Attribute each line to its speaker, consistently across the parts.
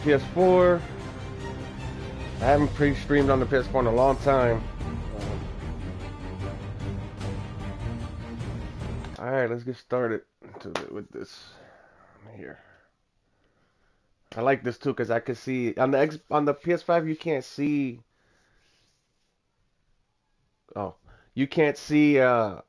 Speaker 1: PS4. I haven't pre-streamed on the PS4 in a long time. Alright, let's get started with this here. I like this too because I can see on the PS5 you can't see. Oh, you can't see the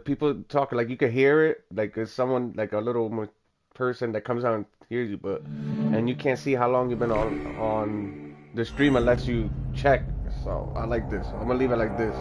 Speaker 1: people talking, like you can hear it, like there's someone, like a little person that comes out and hears you, but and you can't see how long you've been on the stream unless you check. So I like this. I'm gonna leave it like this.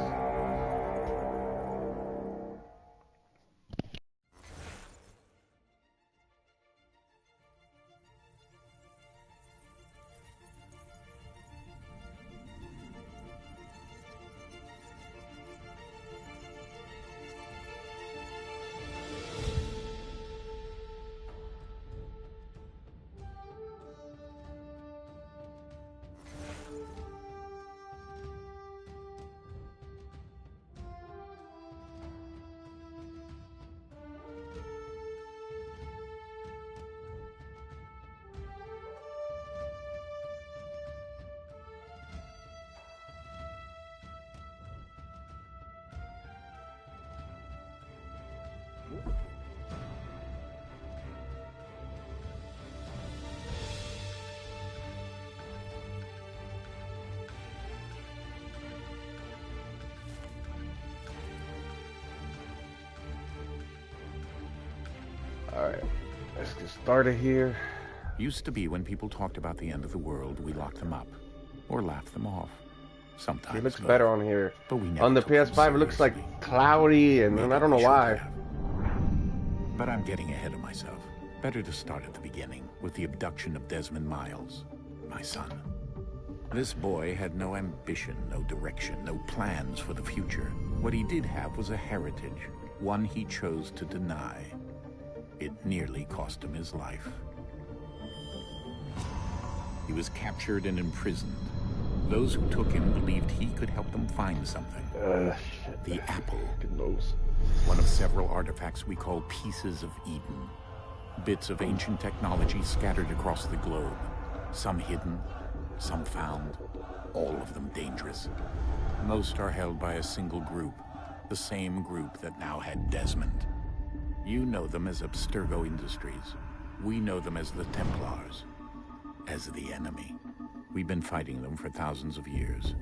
Speaker 1: Alright, let's get started here.
Speaker 2: Used to be when people talked about the end of the world, we locked them up or laughed them off. Sometimes
Speaker 1: It looks better on here.
Speaker 2: But we never
Speaker 1: on the
Speaker 2: took them
Speaker 1: PS5 it looks like
Speaker 2: seriously.
Speaker 1: cloudy, and
Speaker 2: Maybe
Speaker 1: I don't know
Speaker 2: we should
Speaker 1: why.
Speaker 2: have. But I'm getting ahead of myself. Better to start at the beginning with the abduction of Desmond Miles, my son. This boy had no ambition, no direction, no plans for the future. What he did have was a heritage, one he chose to deny. It nearly cost him his life. He was captured and imprisoned. Those who took him believed he could help them find something.
Speaker 1: Shit.
Speaker 2: The apple.
Speaker 1: Good nose.
Speaker 2: One of several artifacts we call pieces of Eden. Bits of ancient technology scattered across the globe. Some hidden, some found, all of them dangerous. Most are held by a single group, the same group that now had Desmond. You know them as Abstergo Industries. We know them as the Templars, as the enemy. We've been fighting them for thousands of years,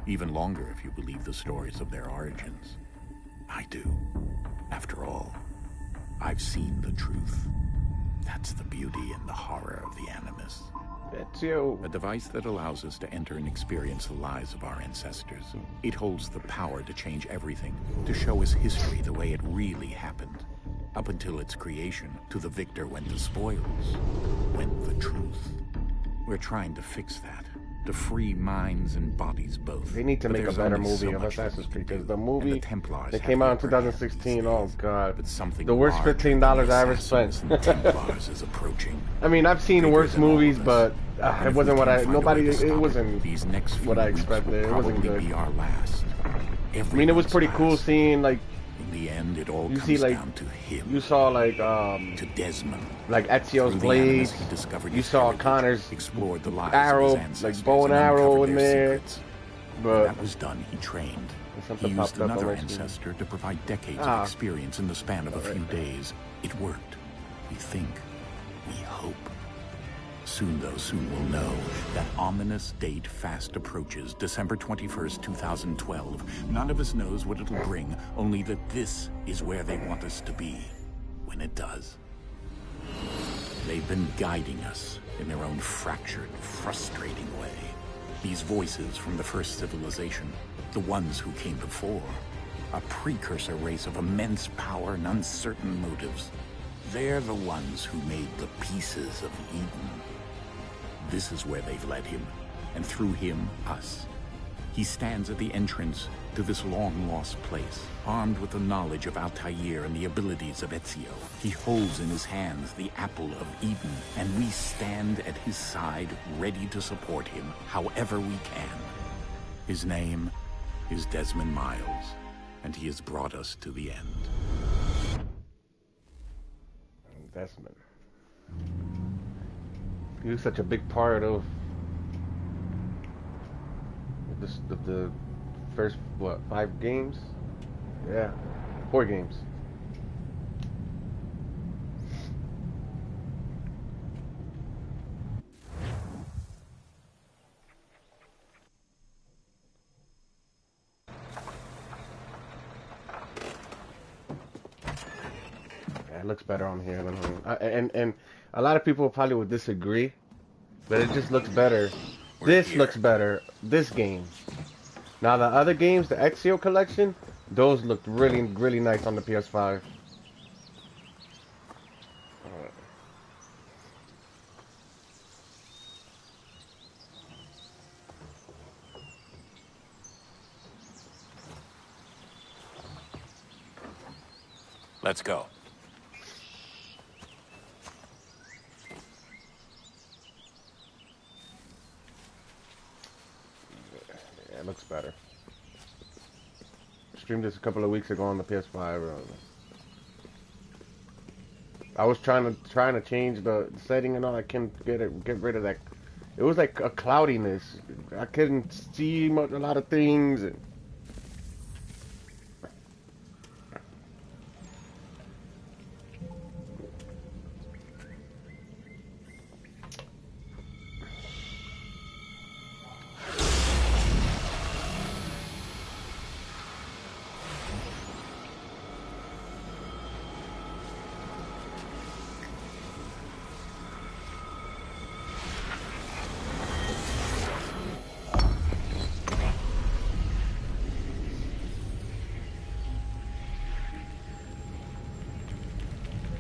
Speaker 2: even longer if you believe the stories of their origins. I do. After all, I've seen the truth. That's the beauty and the horror of the Animus.
Speaker 1: That's you.
Speaker 2: A device that allows us to enter and experience the lives of our ancestors. It holds the power to change everything, to show us history the way it really happened. Up until its creation, to the victor went the spoils, went the truth. We're trying to fix that, to free minds and bodies both.
Speaker 1: They need to
Speaker 2: But
Speaker 1: make a
Speaker 2: there's
Speaker 1: better
Speaker 2: only so
Speaker 1: movie of
Speaker 2: much that
Speaker 1: Assassin's
Speaker 2: we can
Speaker 1: Creed, because
Speaker 2: do,
Speaker 1: the
Speaker 2: and
Speaker 1: movie
Speaker 2: Templars
Speaker 1: that
Speaker 2: have
Speaker 1: came
Speaker 2: the
Speaker 1: out in
Speaker 2: upper hand
Speaker 1: 2016,
Speaker 2: these
Speaker 1: oh
Speaker 2: days.
Speaker 1: god.
Speaker 2: But something
Speaker 1: The worst
Speaker 2: larger than
Speaker 1: $15
Speaker 2: the
Speaker 1: I ever spent.
Speaker 2: assassins and Templars is approaching.
Speaker 1: I mean, I've seen
Speaker 2: Bigger
Speaker 1: worse
Speaker 2: than all of
Speaker 1: movies,
Speaker 2: us.
Speaker 1: but
Speaker 2: And
Speaker 1: it
Speaker 2: if
Speaker 1: wasn't
Speaker 2: we
Speaker 1: what
Speaker 2: can't
Speaker 1: I,
Speaker 2: find a way
Speaker 1: nobody,
Speaker 2: to
Speaker 1: it
Speaker 2: stop
Speaker 1: wasn't
Speaker 2: these next few
Speaker 1: what I
Speaker 2: weeks
Speaker 1: expected.
Speaker 2: will
Speaker 1: It wasn't
Speaker 2: probably
Speaker 1: good.
Speaker 2: be our last.
Speaker 1: I mean, it was pretty cool
Speaker 2: Everyone's
Speaker 1: seeing, like,
Speaker 2: last. In the end, it all
Speaker 1: you
Speaker 2: comes
Speaker 1: see, like,
Speaker 2: down to him.
Speaker 1: you saw, like,
Speaker 2: To Desmond.
Speaker 1: Ezio's
Speaker 2: Through the
Speaker 1: blades,
Speaker 2: Animus, he discovered
Speaker 1: you
Speaker 2: his
Speaker 1: saw
Speaker 2: heritage,
Speaker 1: Connor's
Speaker 2: explored the lives
Speaker 1: arrow,
Speaker 2: of his ancestors,
Speaker 1: like, bow and arrow
Speaker 2: uncovered
Speaker 1: in
Speaker 2: their
Speaker 1: there,
Speaker 2: secrets. When
Speaker 1: but
Speaker 2: that was done, he trained. He
Speaker 1: something
Speaker 2: used
Speaker 1: popped up on
Speaker 2: another
Speaker 1: my screen.
Speaker 2: ancestor to provide decades
Speaker 1: Ah.
Speaker 2: of experience in the span of a few
Speaker 1: Alright.
Speaker 2: days. It worked. We think. We hope. Soon, though, soon we'll know. That ominous date fast approaches, December 21st, 2012. None of us knows what it'll bring, only that this is where they want us to be when it does. They've been guiding us in their own fractured, frustrating way. These voices from the first civilization, the ones who came before, a precursor race of immense power and uncertain motives. They're the ones who made the pieces of Eden. This is where they've led him, and through him, us. He stands at the entrance to this long-lost place, armed with the knowledge of Altair and the abilities of Ezio. He holds in his hands the apple of Eden, and we stand at his side, ready to support him however we can. His name is Desmond Miles, and he has brought us to the end.
Speaker 1: Investment. He was such a big part of this of the first what 5 games? Yeah, 4 games. Yeah, it looks better on here than home. And a lot of people probably would disagree, but it just looks better.
Speaker 2: We're
Speaker 1: This
Speaker 2: here.
Speaker 1: looks better. This game. Now the other games, the Ezio collection, those looked really, really nice on the PS5.
Speaker 2: Let's go.
Speaker 1: Yeah, it looks better. Streamed this a couple of weeks ago on the PS5. I was trying to change the setting and all. I can't get rid of that. It was like a cloudiness. I couldn't see much, a lot of things. And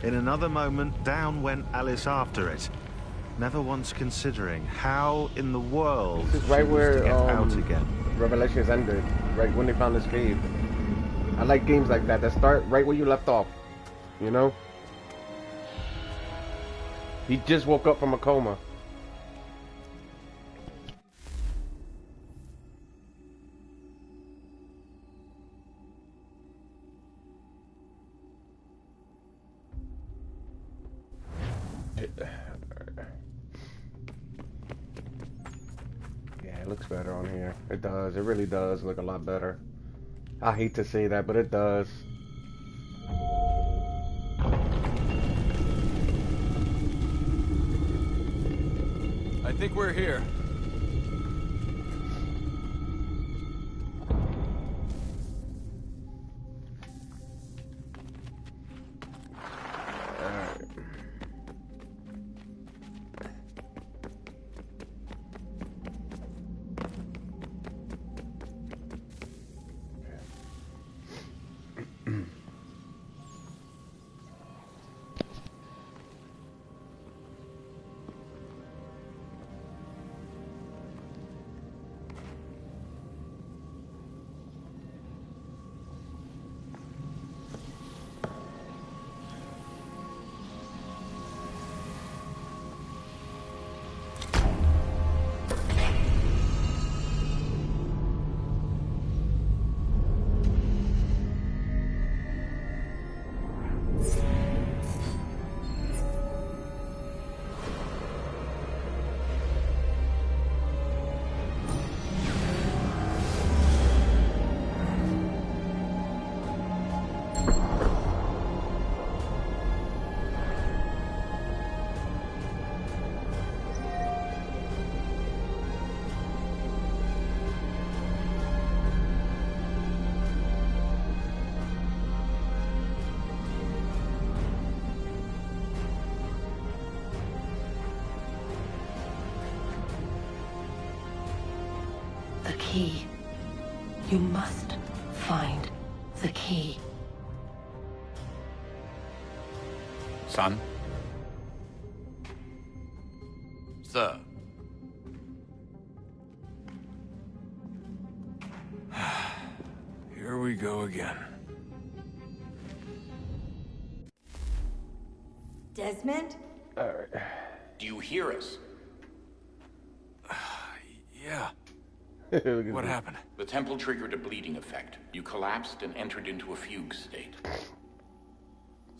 Speaker 3: In another moment, down went Alice after it, never once considering how in the world
Speaker 1: this is
Speaker 3: she
Speaker 1: right
Speaker 3: was to
Speaker 1: where
Speaker 3: get out again.
Speaker 1: Revelations ended. Right when they found this cave. I like games like that start right where you left off. You know? He just woke up from a coma. Yeah, it looks better on here. It does. It really does look a lot better. I hate to say that, but it does.
Speaker 4: I think we're here.
Speaker 5: The key. You must find the key.
Speaker 2: Son?
Speaker 4: Sir. Here we go again.
Speaker 6: Desmond?
Speaker 1: Alright.
Speaker 2: Do you hear us?
Speaker 4: Yeah. What happened?
Speaker 2: The temple triggered a bleeding effect. You collapsed and entered into a fugue state.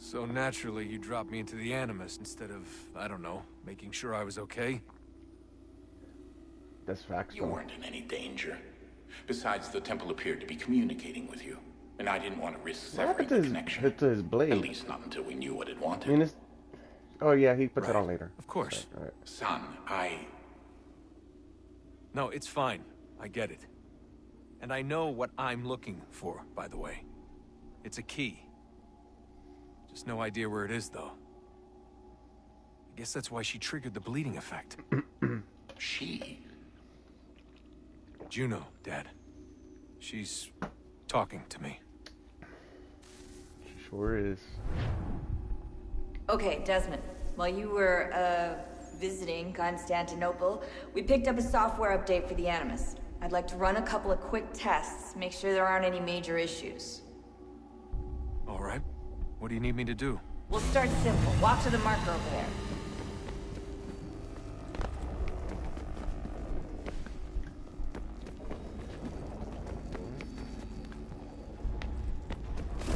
Speaker 4: So naturally, you dropped me into the Animus instead of, I don't know, making sure I was okay?
Speaker 1: That's facts.
Speaker 2: You weren't in any danger. Besides, the temple appeared to be communicating with you, and I didn't want to risk
Speaker 1: What happened
Speaker 2: severing
Speaker 1: to
Speaker 2: the
Speaker 1: his,
Speaker 2: connection.
Speaker 1: to his blade?
Speaker 2: At least not until we knew what it wanted.
Speaker 1: I mean, it's... Oh, yeah, he puts it
Speaker 4: Right.
Speaker 1: on later.
Speaker 4: Of course.
Speaker 1: All right.
Speaker 2: Son,
Speaker 4: No, it's fine. I get it. And I know what I'm looking for, by the way. It's a key. Just no idea where it is, though. I guess that's why she triggered the bleeding effect.
Speaker 2: She?
Speaker 4: Juno, Dad. She's talking to me.
Speaker 1: Sure is.
Speaker 6: Okay, Desmond. While you were, visiting Constantinople, we picked up a software update for the Animus. I'd like to run a couple of quick tests, make sure there aren't any major issues.
Speaker 4: All right. What do you need me to do?
Speaker 6: We'll start simple. Walk to the marker over there.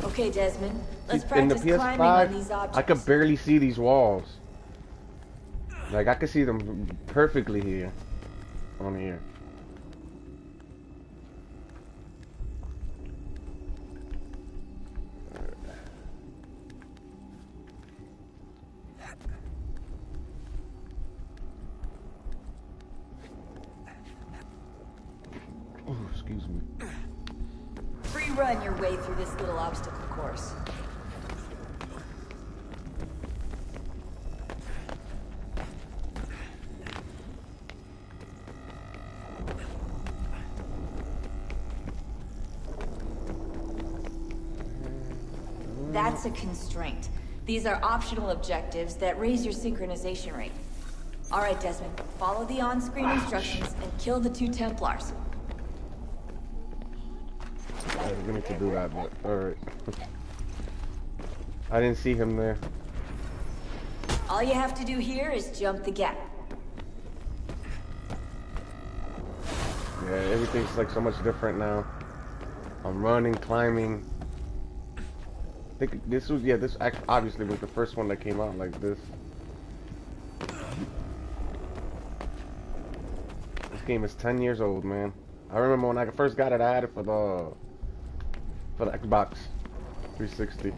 Speaker 6: Okay, Desmond. Let's
Speaker 1: In the
Speaker 6: practice climbing on these
Speaker 1: PS5,
Speaker 6: objects.
Speaker 1: I could barely see these walls. Like, I could see them perfectly here. On here. Oh, excuse me.
Speaker 6: Free run your way through this little obstacle course. That's a constraint. These are optional objectives that raise your synchronization rate. All right, Desmond, follow the on-screen instructions and kill the 2 Templars.
Speaker 1: I was going to do that, but alright. I didn't see him there.
Speaker 6: All you have to do here is jump the gap.
Speaker 1: Yeah, everything's like so much different now. I'm running, climbing. I think this was, yeah, this obviously was the first one that came out like this. This game is 10 years old, man. I remember when I first got it, I had it for the Xbox 360.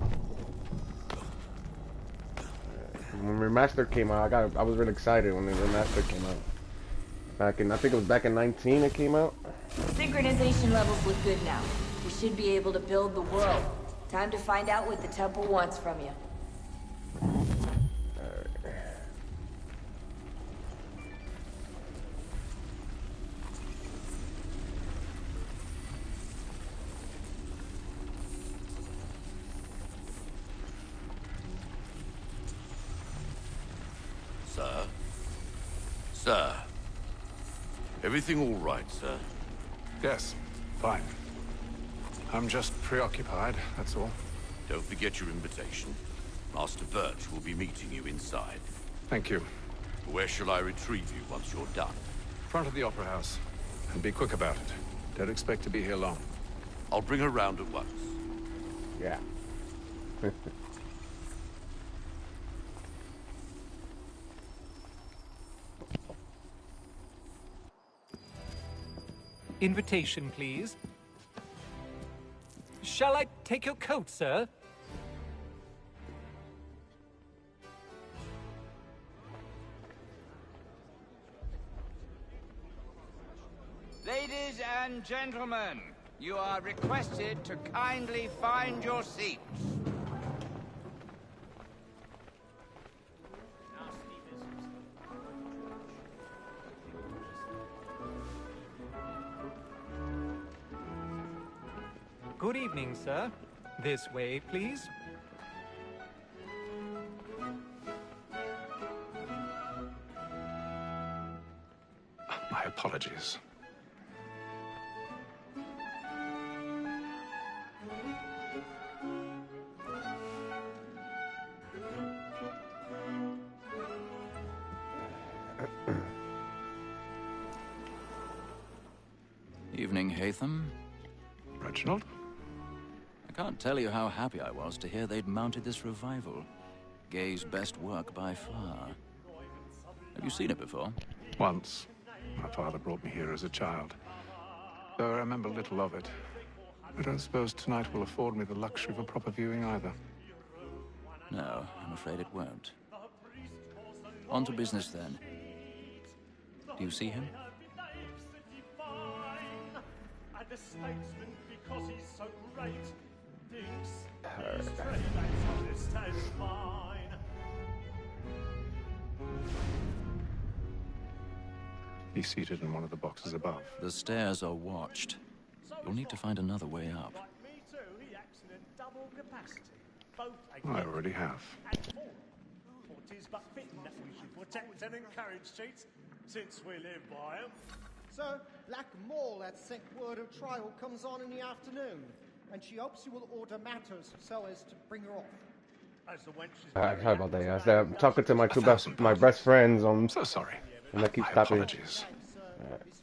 Speaker 1: When Remastered came out, I was really excited when the Remastered came out. Back in, I think it was back in 19 it came out.
Speaker 6: Synchronization levels look good now. We should be able to build the world. Time to find out what the temple wants from you.
Speaker 7: Sir? Sir? Everything all right, sir?
Speaker 8: Yes, fine. I'm just preoccupied, that's all.
Speaker 7: Don't forget your invitation. Master Birch will be meeting you inside.
Speaker 8: Thank you.
Speaker 7: Where shall I retrieve you once you're done?
Speaker 8: Front of the Opera House. And be quick about it. Don't expect to be here long.
Speaker 7: I'll bring her round at once.
Speaker 1: Yeah.
Speaker 9: Invitation, please. Shall I take your coat, sir?
Speaker 10: Ladies and gentlemen, you are requested to kindly find your seats.
Speaker 9: Good evening, sir. This way, please.
Speaker 8: My apologies.
Speaker 11: Evening, Hatham.
Speaker 8: Reginald?
Speaker 11: Can't tell you how happy I was to hear they'd mounted this revival. Gay's best work by far. Have you seen it before?
Speaker 8: Once. My father brought me here as a child. Though I remember little of it. I don't suppose tonight will afford me the luxury of a proper viewing either.
Speaker 11: No, I'm afraid it won't. On to business then. Do you see him?
Speaker 12: The statesman, because he's so great, thinks his understand mine.
Speaker 8: He's seated in one of the boxes above.
Speaker 11: The stairs are watched. You'll need to find another way up.
Speaker 12: Like me too, he acts in a double capacity. Both
Speaker 8: I already have.
Speaker 12: For 'tis but fitting that we should protect and encourage cheats, since we live by 'em.
Speaker 13: So, Black Mall had sent word of trial comes on in the afternoon, and she hopes you will order matters so as to bring her off.
Speaker 12: As the wench is
Speaker 1: Sorry about that, guys. I'm talking to my my best friends. I'm
Speaker 8: so sorry.
Speaker 1: And I keep stopping.
Speaker 8: Apologies.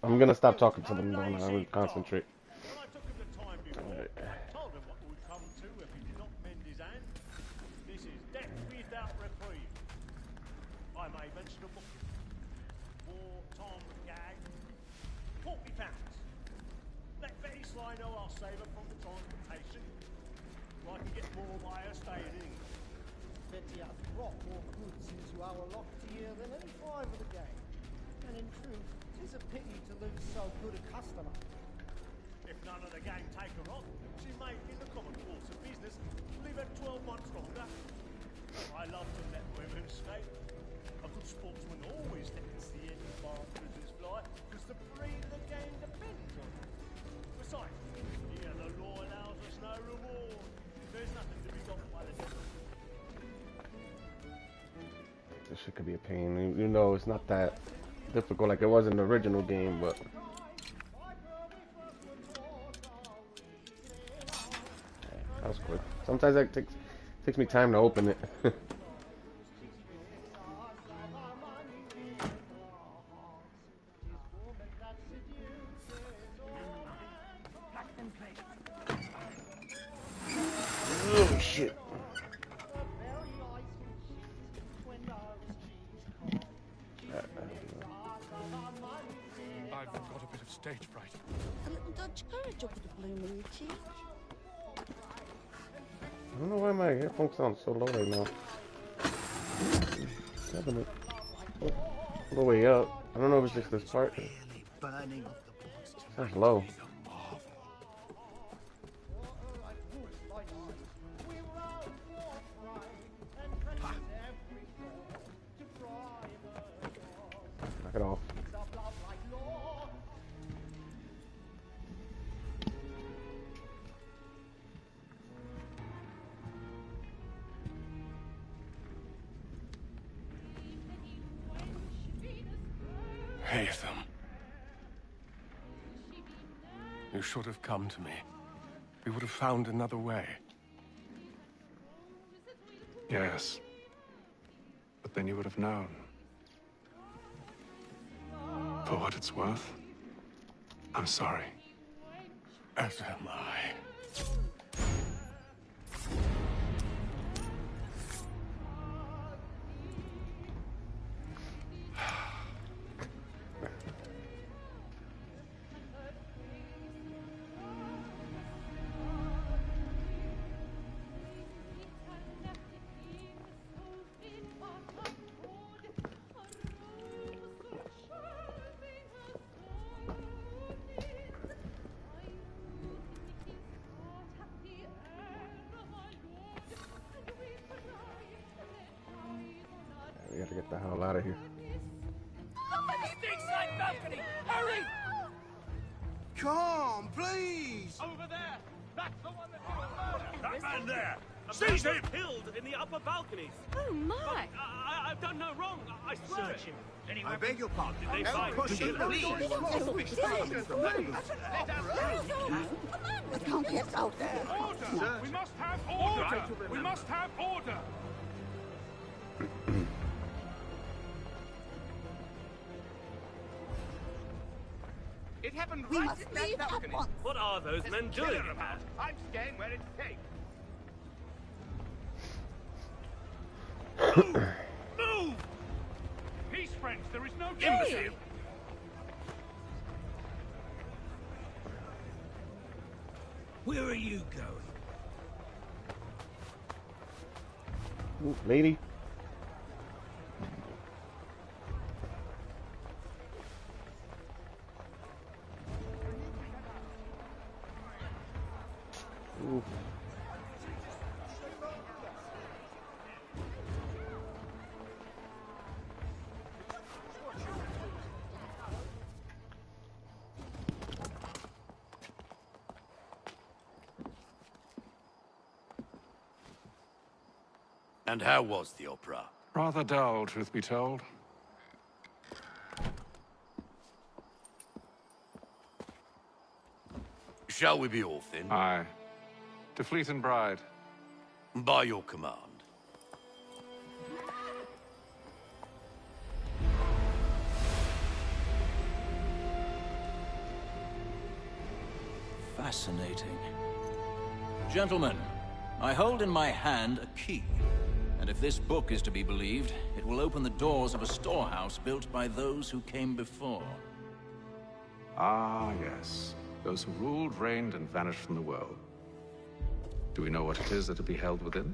Speaker 1: I'm gonna stop talking to them now. I will concentrate.
Speaker 12: When I took him the time before, told him what would come to if he did not mend his hand. This is death without reprieve. I may mention a book. War, Tom, Gag. 40 pounds. Let Betty Sly know I'll save her from the transportation. I can get more by her staying in England.
Speaker 13: Betty has brought more goods into our locked here than any five of the gang. And in truth, 'tis a pity to lose so good a customer.
Speaker 12: If none of the gang take her on, she may, in the common course of business, leave her 12 months longer. I love to let women skate. A good sportsman always lets the end bastards fly, because the breed of the game depends on it. Besides, here the law allows us no reward. There's nothing to be got by the devil.
Speaker 1: This shit could be a pain. You know, it's not that difficult like it was in the original game, but that was quick. Sometimes it takes me time to open it. Oh shit.
Speaker 8: I've got a bit of stage fright.
Speaker 14: A little Dutch courage over the bloom in your cheek.
Speaker 1: I don't know why my headphones sound so low right now. All the way up. I don't know if it's just this part. Sounds low. Knock it off.
Speaker 8: Haytham. You should have come to me. We would have found another way. Yes. But then you would have known. For what it's worth, I'm sorry. As am I.
Speaker 1: We gotta get the hell out of here.
Speaker 10: Side balcony! Hurry!
Speaker 15: Come, please!
Speaker 10: Over there! That's the one that did the murder!
Speaker 12: That man there!
Speaker 10: Seize him!
Speaker 12: Killed in the upper balconies.
Speaker 14: Oh my!
Speaker 12: I've done no wrong. I swear.
Speaker 10: Search him.
Speaker 15: I beg your pardon.
Speaker 12: Did they find
Speaker 15: push him, please.
Speaker 14: We can't get out there.
Speaker 10: Order! We must have order! We must have order! It happened
Speaker 14: We
Speaker 10: right
Speaker 14: must
Speaker 10: in that
Speaker 14: leave at
Speaker 10: balcony.
Speaker 14: once.
Speaker 16: What are those
Speaker 10: There's
Speaker 16: men
Speaker 10: a
Speaker 16: doing
Speaker 10: killer
Speaker 16: in
Speaker 10: about.
Speaker 16: there?
Speaker 10: I'm staying where it's safe.
Speaker 16: Move! Peace, friends. There is no
Speaker 14: Hey!
Speaker 16: imbecile.
Speaker 17: Where are you going?
Speaker 1: Ooh, lady. Ooh.
Speaker 7: And how was the opera?
Speaker 8: Rather dull, truth be told.
Speaker 7: Shall we be off then?
Speaker 8: Aye. To Fleet and Bride.
Speaker 7: By your command.
Speaker 11: Fascinating. Gentlemen, I hold in my hand a key. And if this book is to be believed, it will open the doors of a storehouse built by those who came before.
Speaker 8: Ah, yes. Those who ruled, reigned, and vanished from the world. Do we know what it is that will be held within?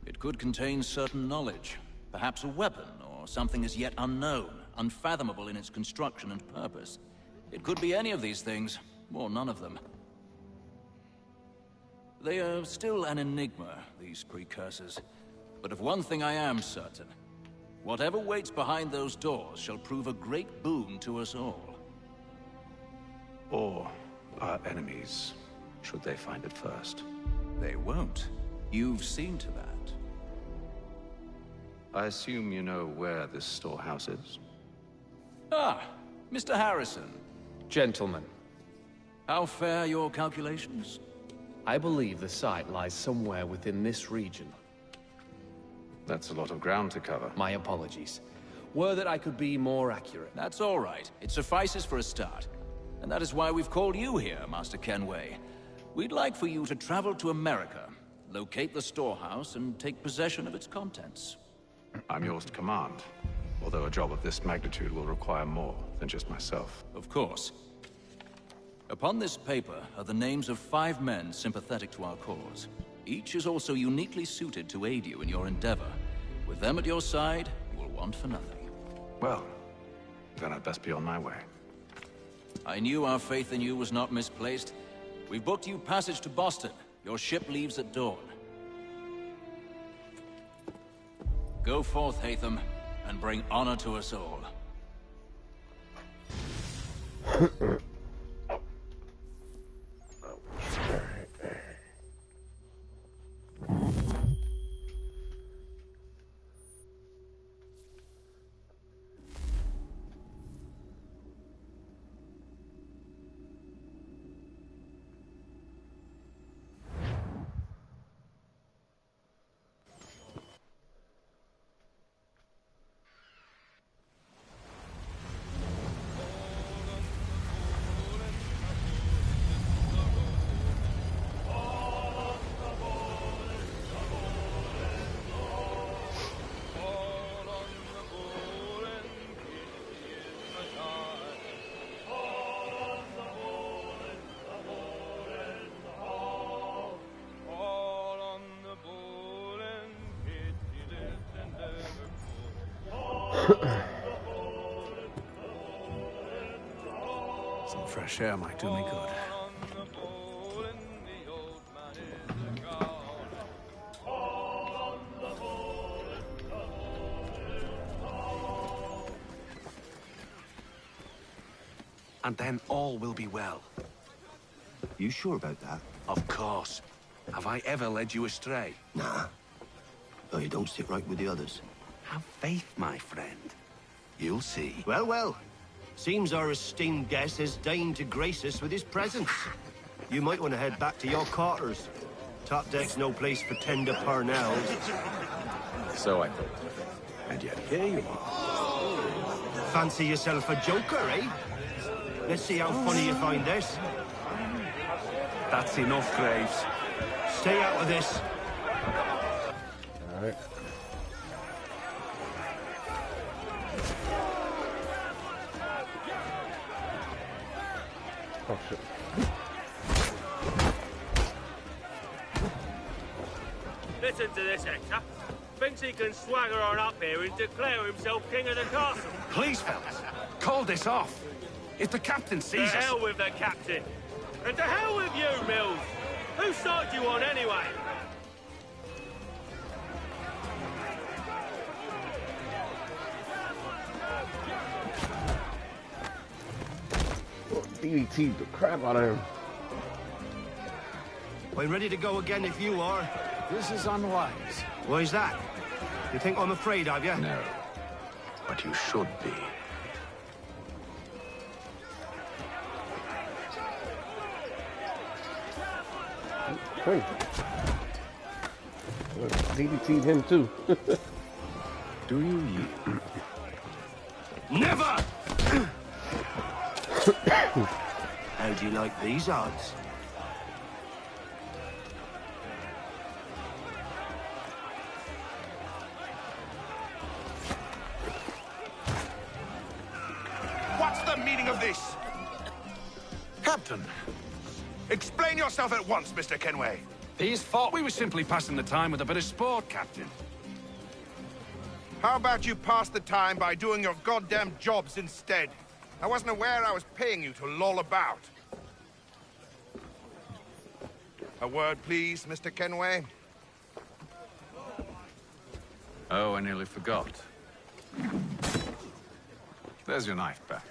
Speaker 11: It could contain certain knowledge. Perhaps a weapon, or something as yet unknown, unfathomable in its construction and purpose. It could be any of these things, or none of them. They are still an enigma, these precursors. But of one thing I am certain. Whatever waits behind those doors shall prove a great boon to us all.
Speaker 8: Or our enemies, should they find it first.
Speaker 11: They won't. You've seen to that.
Speaker 8: I assume you know where this storehouse is?
Speaker 11: Ah, Mr. Harrison.
Speaker 18: Gentlemen,
Speaker 11: How fare your calculations?
Speaker 18: I believe the site lies somewhere within this region.
Speaker 8: That's a lot of ground to cover.
Speaker 18: My apologies. Were that I could be more accurate.
Speaker 11: That's all right. It suffices for a start. And that is why we've called you here, Master Kenway. We'd like for you to travel to America, locate the storehouse, and take possession of its contents.
Speaker 8: I'm yours to command, although a job of this magnitude will require more than just myself.
Speaker 11: Of course. Upon this paper are the names of 5 men sympathetic to our cause. Each is also uniquely suited to aid you in your endeavor. With them at your side, you will want for nothing.
Speaker 8: Well, then I'd best be on my way.
Speaker 11: I knew our faith in you was not misplaced. We've booked you passage to Boston. Your ship leaves at dawn. Go forth, Hatham, and bring honor to us all.
Speaker 8: Some fresh air might do me good.
Speaker 19: And then all will be well.
Speaker 15: You sure about that?
Speaker 19: Of course. Have I ever led you astray?
Speaker 15: Nah. Though you don't sit right with the others.
Speaker 19: Have faith, my friend. You'll see.
Speaker 15: Well, well. Seems our esteemed guest has deigned to grace us with his presence. You might want to head back to your quarters. Top deck's no place for tender parnells.
Speaker 18: So I thought.
Speaker 19: And yet here you are.
Speaker 15: Fancy yourself a joker, eh? Let's see how funny you find this.
Speaker 3: That's enough, Graves.
Speaker 15: Stay out of this.
Speaker 1: All right. Oh shit.
Speaker 12: Listen to this, Hector. Thinks he can swagger on up here and declare himself king of the castle.
Speaker 19: Please, fellas, call this off. If the captain
Speaker 12: To
Speaker 19: sees us...
Speaker 12: hell with the captain. And to hell with you, Mills. Whose side you on, anyway?
Speaker 1: DDT'd the crap out of him.
Speaker 15: I'm ready to go again if you are.
Speaker 19: This is unwise.
Speaker 15: Why's that? You think I'm afraid of you?
Speaker 19: No, but you should be.
Speaker 1: Hey. DDT'd him too.
Speaker 19: Do you?
Speaker 15: Never! How'd you like these odds?
Speaker 20: What's the meaning of this?
Speaker 19: Captain!
Speaker 20: Explain yourself at once, Mr. Kenway.
Speaker 19: These thought we were simply passing the time with a bit of sport, Captain.
Speaker 20: How about you pass the time by doing your goddamn jobs instead? I wasn't aware I was paying you to loll about. A word, please, Mr. Kenway.
Speaker 8: Oh, I nearly forgot. There's your knife back.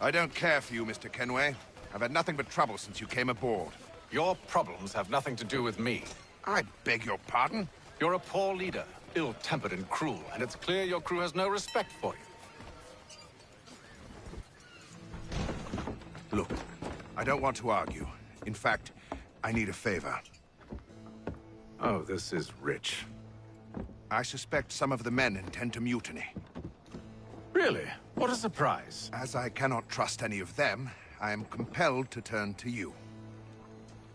Speaker 20: I don't care for you, Mr. Kenway. I've had nothing but trouble since you came aboard.
Speaker 8: Your problems have nothing to do with me.
Speaker 20: I beg your pardon?
Speaker 8: You're a poor leader, ill-tempered and cruel, and it's clear your crew has no respect for you.
Speaker 20: Look, I don't want to argue. In fact, I need a favor.
Speaker 8: Oh, this is rich.
Speaker 20: I suspect some of the men intend to mutiny.
Speaker 8: Really? What a surprise.
Speaker 20: As I cannot trust any of them, I am compelled to turn to you.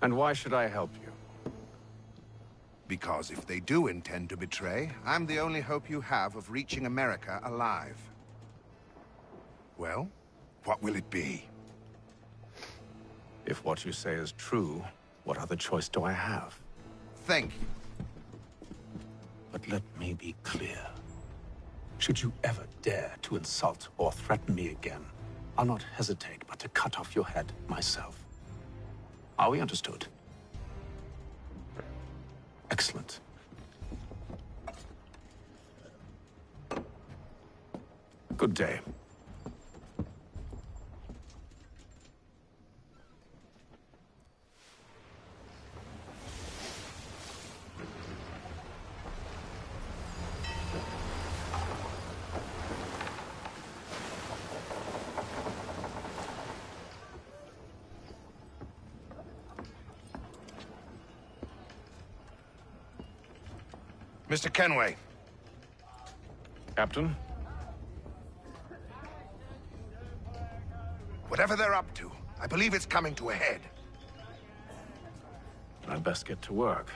Speaker 8: And why should I help you?
Speaker 20: Because if they do intend to betray, I'm the only hope you have of reaching America alive. Well, what will it be?
Speaker 8: If what you say is true, what other choice do I have?
Speaker 20: Thank you.
Speaker 8: But let me be clear. Should you ever dare to insult or threaten me again, I'll not hesitate but to cut off your head myself. Are we understood? Excellent. Good day.
Speaker 20: Mr. Kenway.
Speaker 8: Captain?
Speaker 20: Whatever they're up to, I believe it's coming to a head.
Speaker 8: I'd best get to work.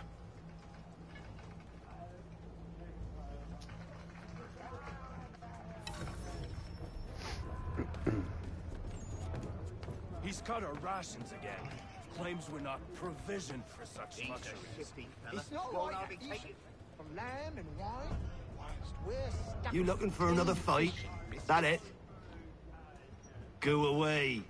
Speaker 12: He's cut our rations again. Claims we're not provisioned for such luxuries.
Speaker 13: It's not like that. From lamb and wine, whilst we're stuck.
Speaker 15: You looking for another fight? That it? Go away.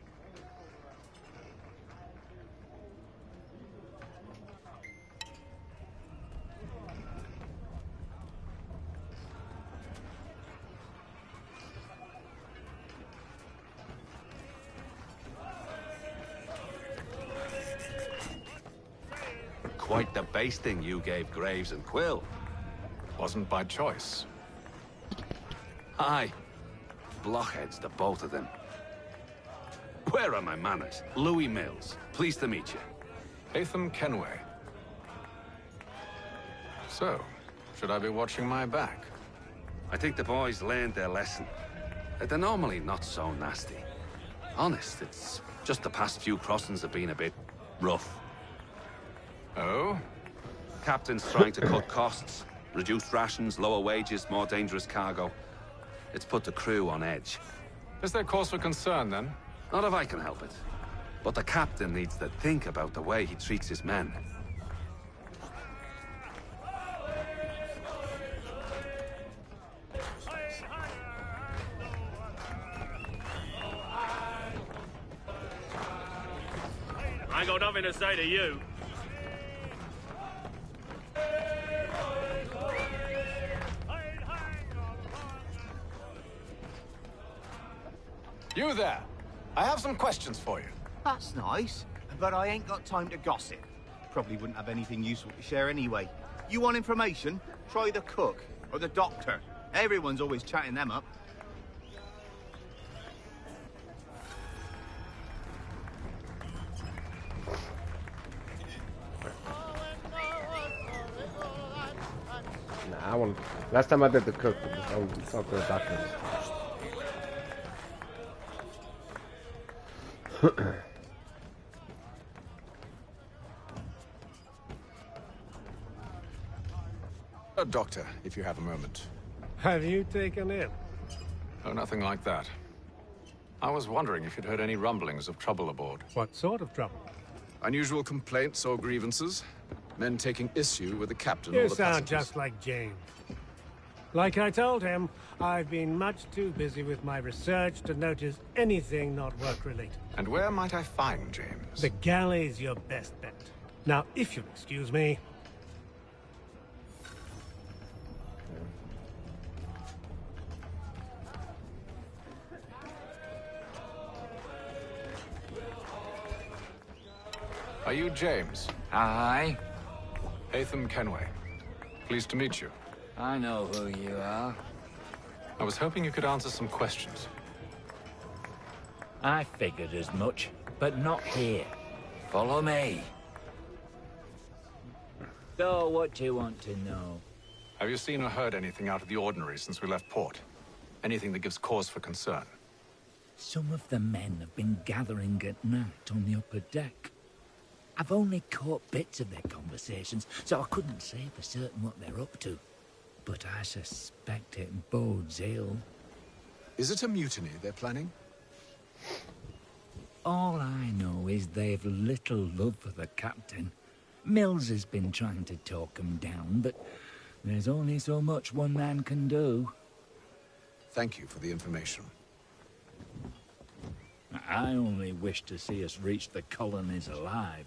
Speaker 19: Quite the basting you gave Graves and Quill.
Speaker 8: Wasn't by choice.
Speaker 19: Aye. Blockheads, the both of them. Where are my manners? Louis Mills. Pleased to meet you.
Speaker 8: Ethan Kenway.
Speaker 19: So, should I be watching my back?
Speaker 7: I think the boys learned their lesson. They're normally not so nasty. Honest, it's just the past few crossings have been a bit rough.
Speaker 19: Oh?
Speaker 7: Captain's trying to cut costs. Reduced rations, lower wages, more dangerous cargo. It's put the crew on edge.
Speaker 19: Is there cause for concern, then?
Speaker 7: Not if I can help it. But the captain needs to think about the way he treats his men.
Speaker 16: I ain't got nothing to say to you.
Speaker 8: You there. I have some questions for you.
Speaker 21: That's nice, but I ain't got time to gossip. Probably wouldn't have anything useful to share anyway. You want information? Try the cook or the doctor. Everyone's always chatting them up.
Speaker 1: Nah, I want. Last time I did the cook, I was talking to the doctor.
Speaker 19: Doctor, if you have a moment.
Speaker 22: Have you taken ill?
Speaker 19: Oh, nothing like that. I was wondering if you'd heard any rumblings of trouble aboard.
Speaker 22: What sort of trouble?
Speaker 19: Unusual complaints or grievances? Men taking issue with the captain
Speaker 22: You
Speaker 19: or the
Speaker 22: sound
Speaker 19: passengers?
Speaker 22: just like James. Like I told him, I've been much too busy with my research to notice anything not work-related.
Speaker 19: And where might I find James?
Speaker 22: The galley's your best bet. Now, if you'll excuse me...
Speaker 19: Are you James?
Speaker 23: Aye.
Speaker 19: Atham Kenway. Pleased to meet you.
Speaker 23: I know who you are.
Speaker 19: I was hoping you could answer some questions.
Speaker 23: I figured as much, but not here. Follow me. So, what do you want to know?
Speaker 19: Have you seen or heard anything out of the ordinary since we left port? Anything that gives cause for concern?
Speaker 23: Some of the men have been gathering at night on the upper deck. I've only caught bits of their conversations, so I couldn't say for certain what they're up to. But I suspect it bodes ill.
Speaker 19: Is it a mutiny they're planning?
Speaker 23: All I know is they've little love for the captain. Mills has been trying to talk him down, but there's only so much one man can do.
Speaker 19: Thank you for the information.
Speaker 23: I only wish to see us reach the colonies alive.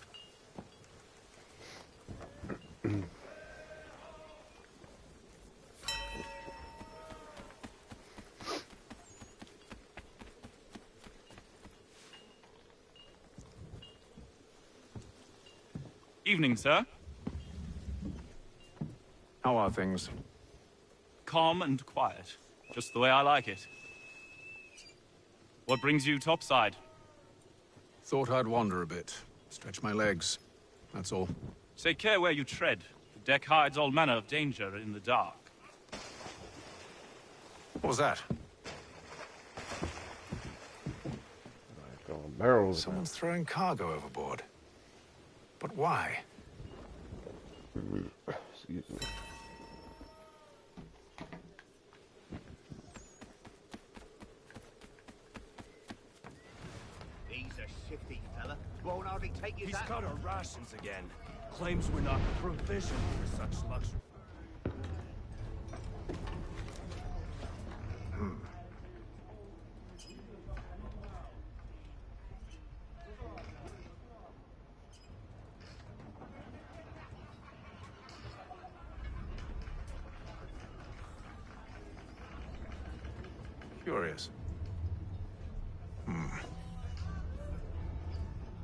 Speaker 16: Evening, sir.
Speaker 19: How are things?
Speaker 16: Calm and quiet. Just the way I like it. What brings you topside?
Speaker 19: Thought I'd wander a bit. Stretch my legs. That's all.
Speaker 16: Take care where you tread. The deck hides all manner of danger in the dark.
Speaker 19: What was that?
Speaker 1: Barrels.
Speaker 19: Someone's throwing cargo overboard. But why?
Speaker 1: Excuse me.
Speaker 21: He's a shifty fella. Won't hardly take you
Speaker 12: He's
Speaker 21: that
Speaker 12: cut our
Speaker 21: long.
Speaker 12: rations again. Claims we're not provisioned for such luxury.
Speaker 19: Curious.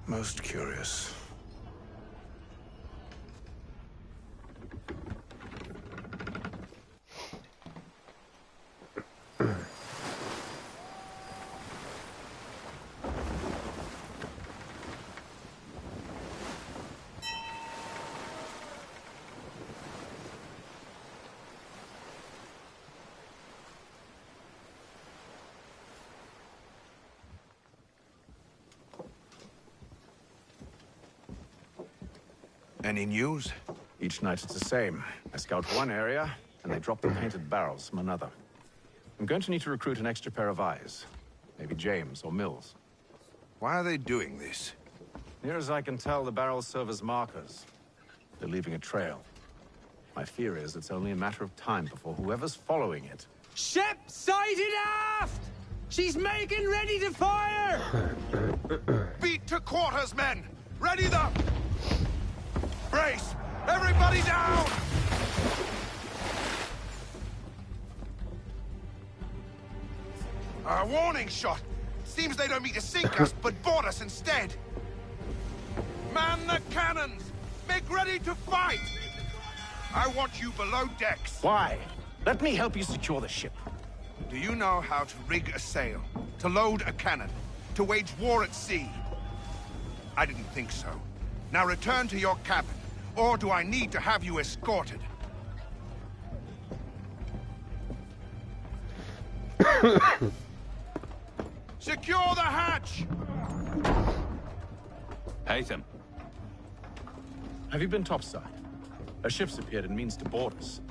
Speaker 19: Most curious.
Speaker 20: Any news?
Speaker 8: Each night it's the same. I scout one area, and they drop the painted barrels from another. I'm going to need to recruit an extra pair of eyes. Maybe James or Mills.
Speaker 20: Why are they doing this?
Speaker 8: Near as I can tell, the barrels serve as markers. They're leaving a trail. My fear is it's only a matter of time before whoever's following it...
Speaker 2: Ship sighted aft! She's making ready to fire!
Speaker 20: Beat to quarters, men! Ready the... Brace! Everybody down! A warning shot! Seems they don't mean to sink us, but board us instead! Man the cannons! Make ready to fight! I want you below decks.
Speaker 8: Why? Let me help you secure the ship.
Speaker 20: Do you know how to rig a sail? To load a cannon? To wage war at sea? I didn't think so. Now return to your cabin, or do I need to have you escorted? Secure the hatch!
Speaker 7: Haytham.
Speaker 8: Have you been topside? A ship's appeared and means to board us.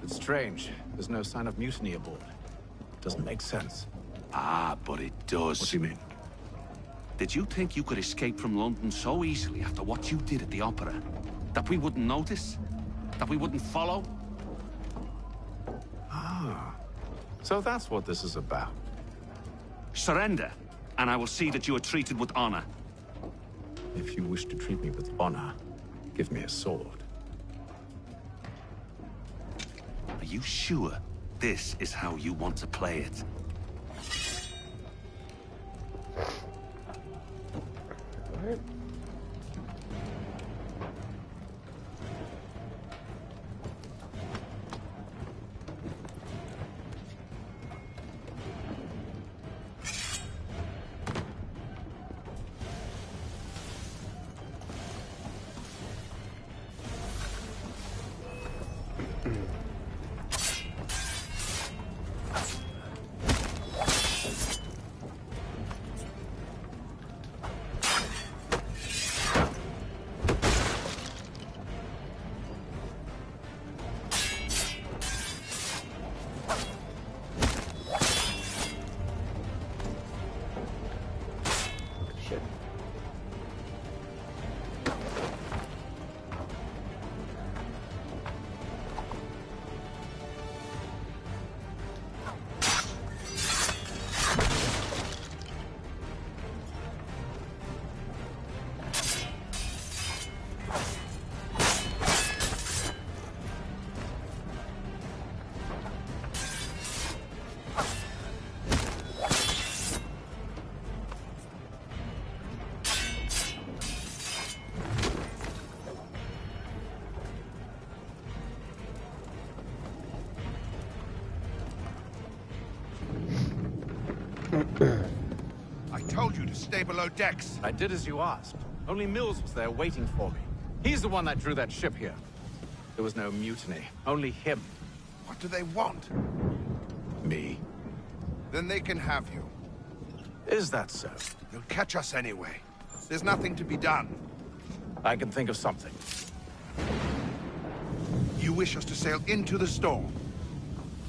Speaker 8: It's strange. There's no sign of mutiny aboard. Doesn't make sense.
Speaker 7: Ah, but it does.
Speaker 8: What do you mean?
Speaker 7: Did you think you could escape from London so easily after what you did at the opera? That we wouldn't notice? That we wouldn't follow?
Speaker 8: Ah. So that's what this is about.
Speaker 7: Surrender, and I will see that you are treated with honor.
Speaker 8: If you wish to treat me with honor, give me a sword.
Speaker 7: Are you sure this is how you want to play it?
Speaker 1: What?
Speaker 20: I told you to stay below decks.
Speaker 8: I did as you asked. Only Mills was there waiting for me. He's the one that drew that ship here. There was no mutiny, only him.
Speaker 20: What do they want?
Speaker 8: Me.
Speaker 20: Then they can have you.
Speaker 8: Is that so?
Speaker 20: They'll catch us anyway. There's nothing to be done.
Speaker 8: I can think of something.
Speaker 20: You wish us to sail into the storm?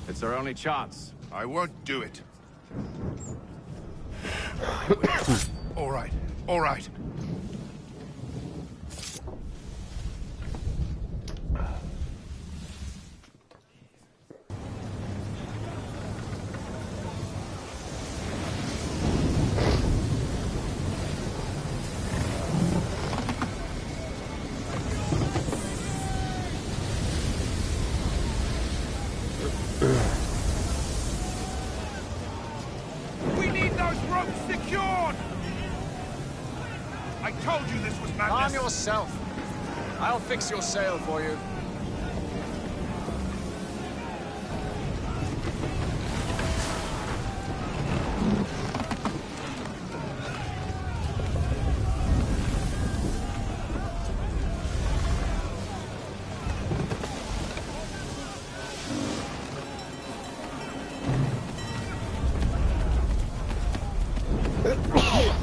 Speaker 8: It's our only chance.
Speaker 20: I won't do it. All right, all right. We need those ropes secured! I told you this was madness.
Speaker 4: Calm yourself. I'll fix your sail for you.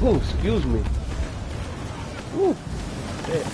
Speaker 1: Oh, excuse me. Ooh, shit.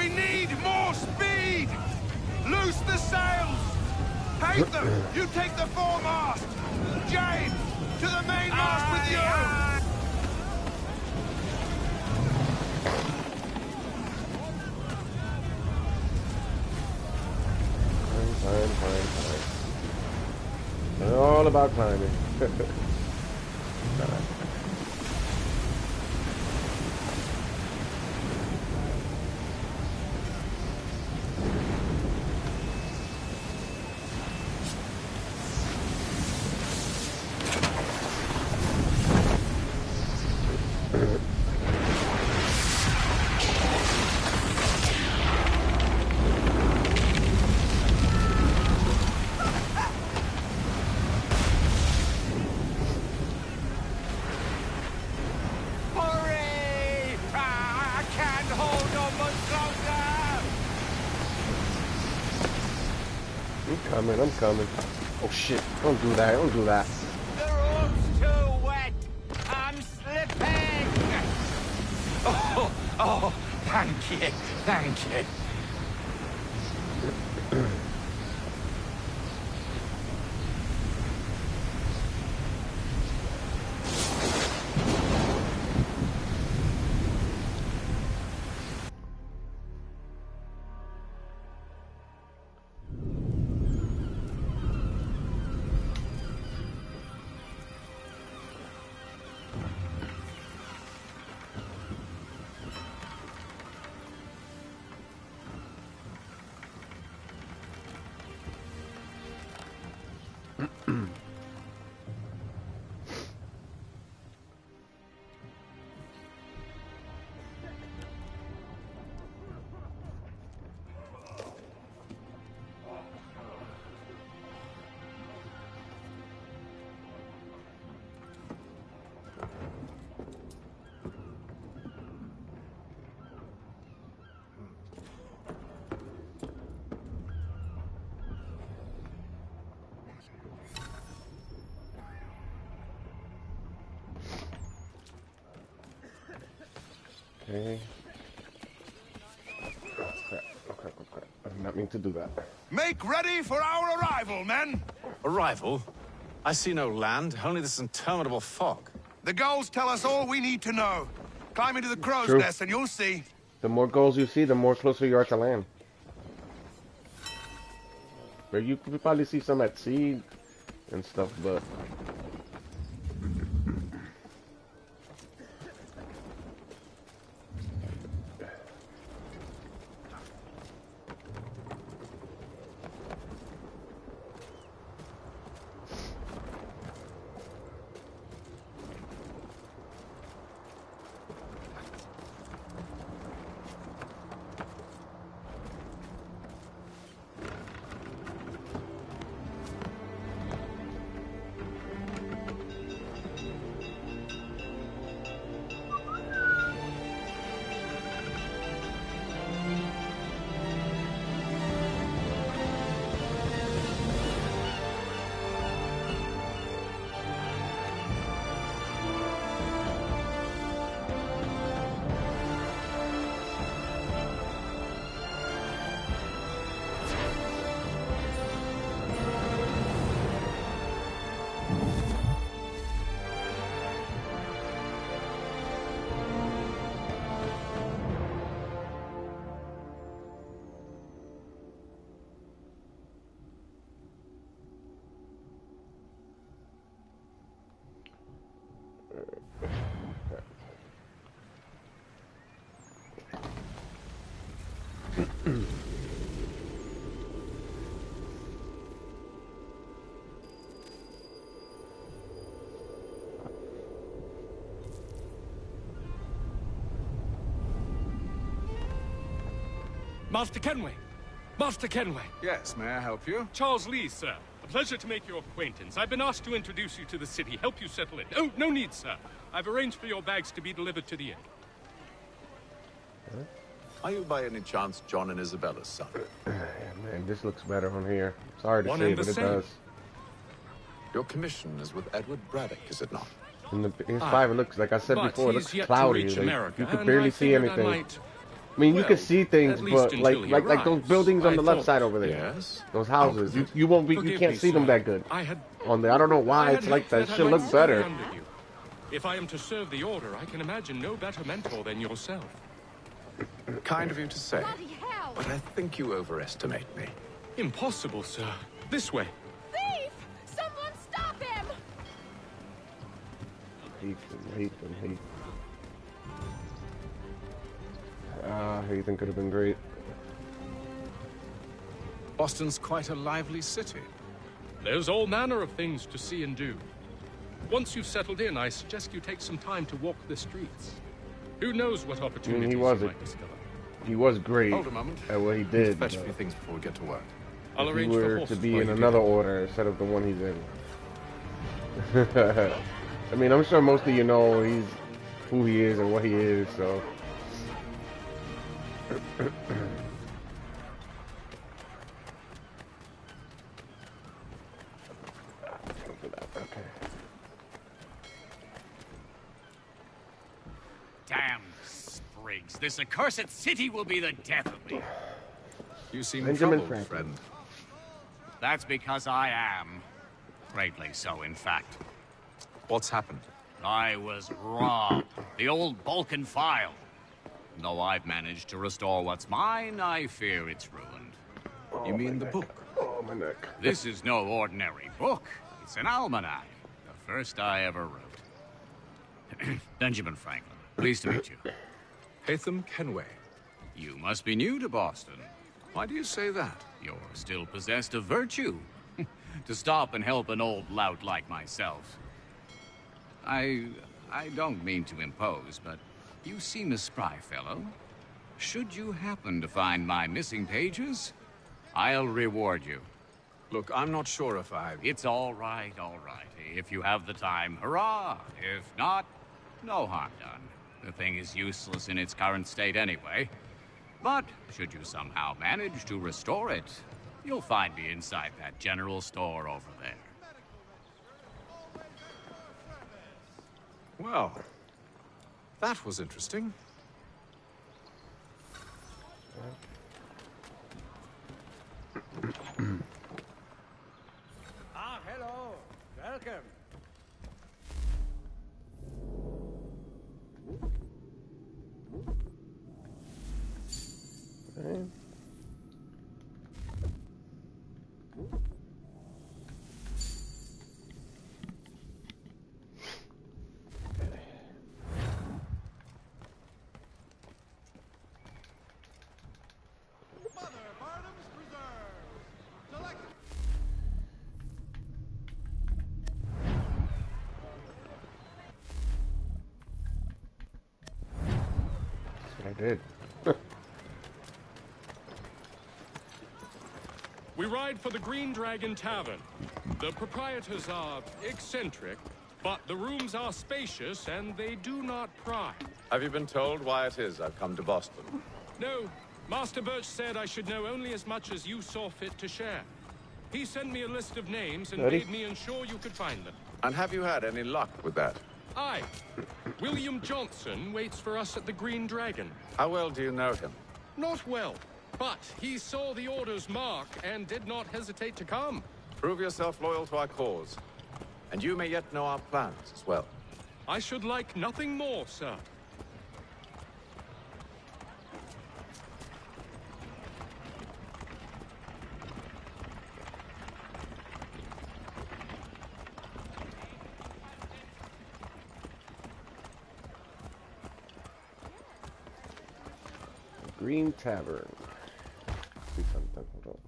Speaker 20: We need more speed! Loose the sails! Hate them! You take the foremast! James! To the mainmast with you!
Speaker 1: Fine. It's all about climbing.
Speaker 10: Hurry! I can't hold on much longer!
Speaker 1: I'm coming. Oh shit, don't do that.
Speaker 10: The rope's too wet! I'm slipping! Oh, thank you.
Speaker 1: Okay. Okay. I did not mean to do that.
Speaker 20: Make ready for our arrival, men!
Speaker 4: Arrival? I see no land, only this interminable fog.
Speaker 20: The gulls tell us all we need to know. Climb into the crow's
Speaker 1: True.
Speaker 20: nest and you'll see.
Speaker 1: The more goals you see, the more closer you are to land. But you could probably see some at sea and stuff, but...
Speaker 5: Master Kenway! Master Kenway!
Speaker 4: Yes, may I help you?
Speaker 5: Charles Lee, sir. A pleasure to make your acquaintance. I've been asked to introduce you to the city, help you settle in. Oh, no need, sir. I've arranged for your bags to be delivered to the inn.
Speaker 6: Are you by any chance John and Isabella's son?
Speaker 1: Man, this looks better on here. Sorry to
Speaker 5: One
Speaker 1: say,
Speaker 5: and
Speaker 1: but
Speaker 5: the
Speaker 1: it
Speaker 5: same.
Speaker 1: does.
Speaker 6: Your commission is with Edward Braddock, is it not?
Speaker 1: In the PS5, it looks, like I said
Speaker 5: But
Speaker 1: before, it
Speaker 5: he's
Speaker 1: looks
Speaker 5: yet to
Speaker 1: cloudy.
Speaker 5: reach
Speaker 1: Like,
Speaker 5: America,
Speaker 1: you could
Speaker 5: and
Speaker 1: barely
Speaker 5: I
Speaker 1: see
Speaker 5: figured
Speaker 1: anything.
Speaker 5: I might
Speaker 1: I mean, you can
Speaker 5: Well,
Speaker 1: see things,
Speaker 5: at least
Speaker 1: but like
Speaker 5: until he
Speaker 1: like those
Speaker 5: arrives,
Speaker 1: buildings on
Speaker 5: I
Speaker 1: the left
Speaker 5: thought.
Speaker 1: side over there.
Speaker 5: Yes?
Speaker 1: Those houses. You won't be. You
Speaker 5: Forgive
Speaker 1: can't
Speaker 5: me,
Speaker 1: see them
Speaker 5: sir.
Speaker 1: that good
Speaker 5: I had
Speaker 1: on there. I don't know why it's like that. It
Speaker 5: I
Speaker 1: should
Speaker 5: might
Speaker 1: look
Speaker 5: study
Speaker 1: better.
Speaker 5: under you. If I am to serve the Order, I can imagine no better mentor than yourself.
Speaker 6: Kind of you to say, but I think you overestimate me.
Speaker 5: Impossible, sir. This way.
Speaker 9: Thief! Someone stop him!
Speaker 1: Hathan. Hathan could have been great.
Speaker 4: Boston's quite a lively city.
Speaker 5: There's all manner of things to see and do. Once you've settled in, I suggest you take some time to walk the streets. Who knows what opportunities you might discover.
Speaker 1: He was great
Speaker 6: Hold a moment.
Speaker 1: at what he did.
Speaker 6: Fetch a few things before we get to work.
Speaker 5: I'll
Speaker 1: if
Speaker 5: arrange
Speaker 1: he
Speaker 5: for
Speaker 1: were
Speaker 5: horses
Speaker 1: to be
Speaker 5: while
Speaker 1: in
Speaker 5: you do
Speaker 1: another
Speaker 5: that.
Speaker 1: order instead of the one he's in. I mean, I'm sure most of you know who he is and what he is, so. Okay.
Speaker 14: Damn sprigs. This accursed city will be the death of me.
Speaker 6: You seem
Speaker 1: Benjamin
Speaker 6: troubled,
Speaker 1: Franklin.
Speaker 6: friend.
Speaker 14: That's because I am. Greatly so, in fact.
Speaker 6: What's happened?
Speaker 14: I was robbed. The old Balkan file. Though I've managed to restore what's mine, I fear it's ruined.
Speaker 6: You mean the book?
Speaker 1: Oh, my neck.
Speaker 14: This is no ordinary book. It's an almanac. The first I ever wrote. Benjamin Franklin. Pleased to meet you.
Speaker 6: Hatham Kenway.
Speaker 14: You must be new to Boston.
Speaker 6: Why do you say that?
Speaker 14: You're still possessed of virtue. To stop and help an old lout like myself. I don't mean to impose, but you seem a spry fellow. Should you happen to find my missing pages, I'll reward you.
Speaker 6: Look, I'm not sure if I...
Speaker 14: It's all right, all right. If you have the time, hurrah! If not, no harm done. The thing is useless in its current state anyway. But should you somehow manage to restore it, you'll find me inside that general store over there.
Speaker 6: Well, that was interesting.
Speaker 2: Hello. Welcome.
Speaker 1: Okay. I did.
Speaker 5: We ride for the Green Dragon Tavern. The proprietors are eccentric, but the rooms are spacious and they do not pry.
Speaker 6: Have you been told why it is I've come to Boston?
Speaker 5: No, Master Birch said I should know only as much as you saw fit to share. He sent me a list of names and
Speaker 6: Ready?
Speaker 5: bade me ensure you could find them.
Speaker 6: And have you had any luck with that?
Speaker 5: Aye. William Johnson waits for us at the Green Dragon.
Speaker 6: How well do you know him?
Speaker 5: Not well, but he saw the Order's mark and did not hesitate to come.
Speaker 6: Prove yourself loyal to our cause. And you may yet know our plans as well.
Speaker 5: I should like nothing more, sir.
Speaker 1: Green Tavern. See something. Hold on.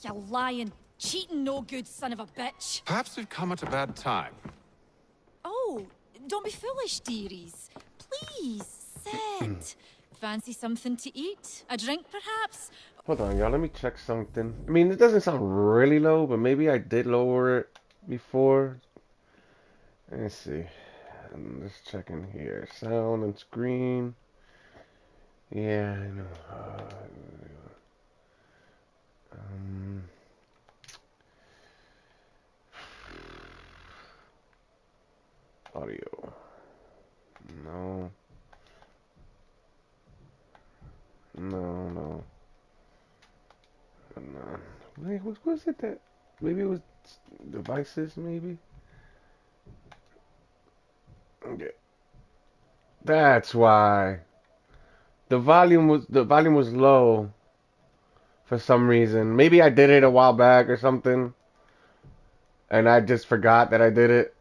Speaker 9: You lying, cheating, no good son of a bitch.
Speaker 6: Perhaps we've come at a bad time.
Speaker 9: Oh, don't be foolish, dearies. Please, sit. Fancy something to eat? A drink, perhaps?
Speaker 1: Hold on, y'all. Let me check something. I mean, it doesn't sound really low, but maybe I did lower it before. Let's see. I'm just checking here. Sound and screen. Yeah, I know. Audio. No. No. Wait, what was it that? Maybe it was devices, maybe? Okay. That's why. The volume was low for some reason. Maybe I did it a while back or something. And I just forgot that I did it.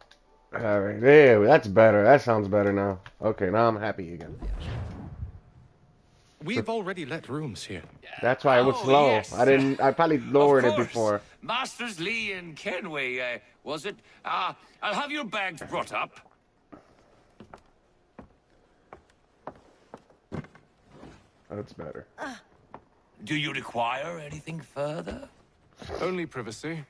Speaker 1: Alright, there, that's better. That sounds better now. Okay, now I'm happy again.
Speaker 5: We've already let rooms here.
Speaker 1: That's why it was slow.
Speaker 11: Yes.
Speaker 1: I probably lowered it before.
Speaker 11: Masters Lee and Kenway, was it? I'll have your bags brought up.
Speaker 1: That's better.
Speaker 11: Do you require anything further?
Speaker 6: Only privacy.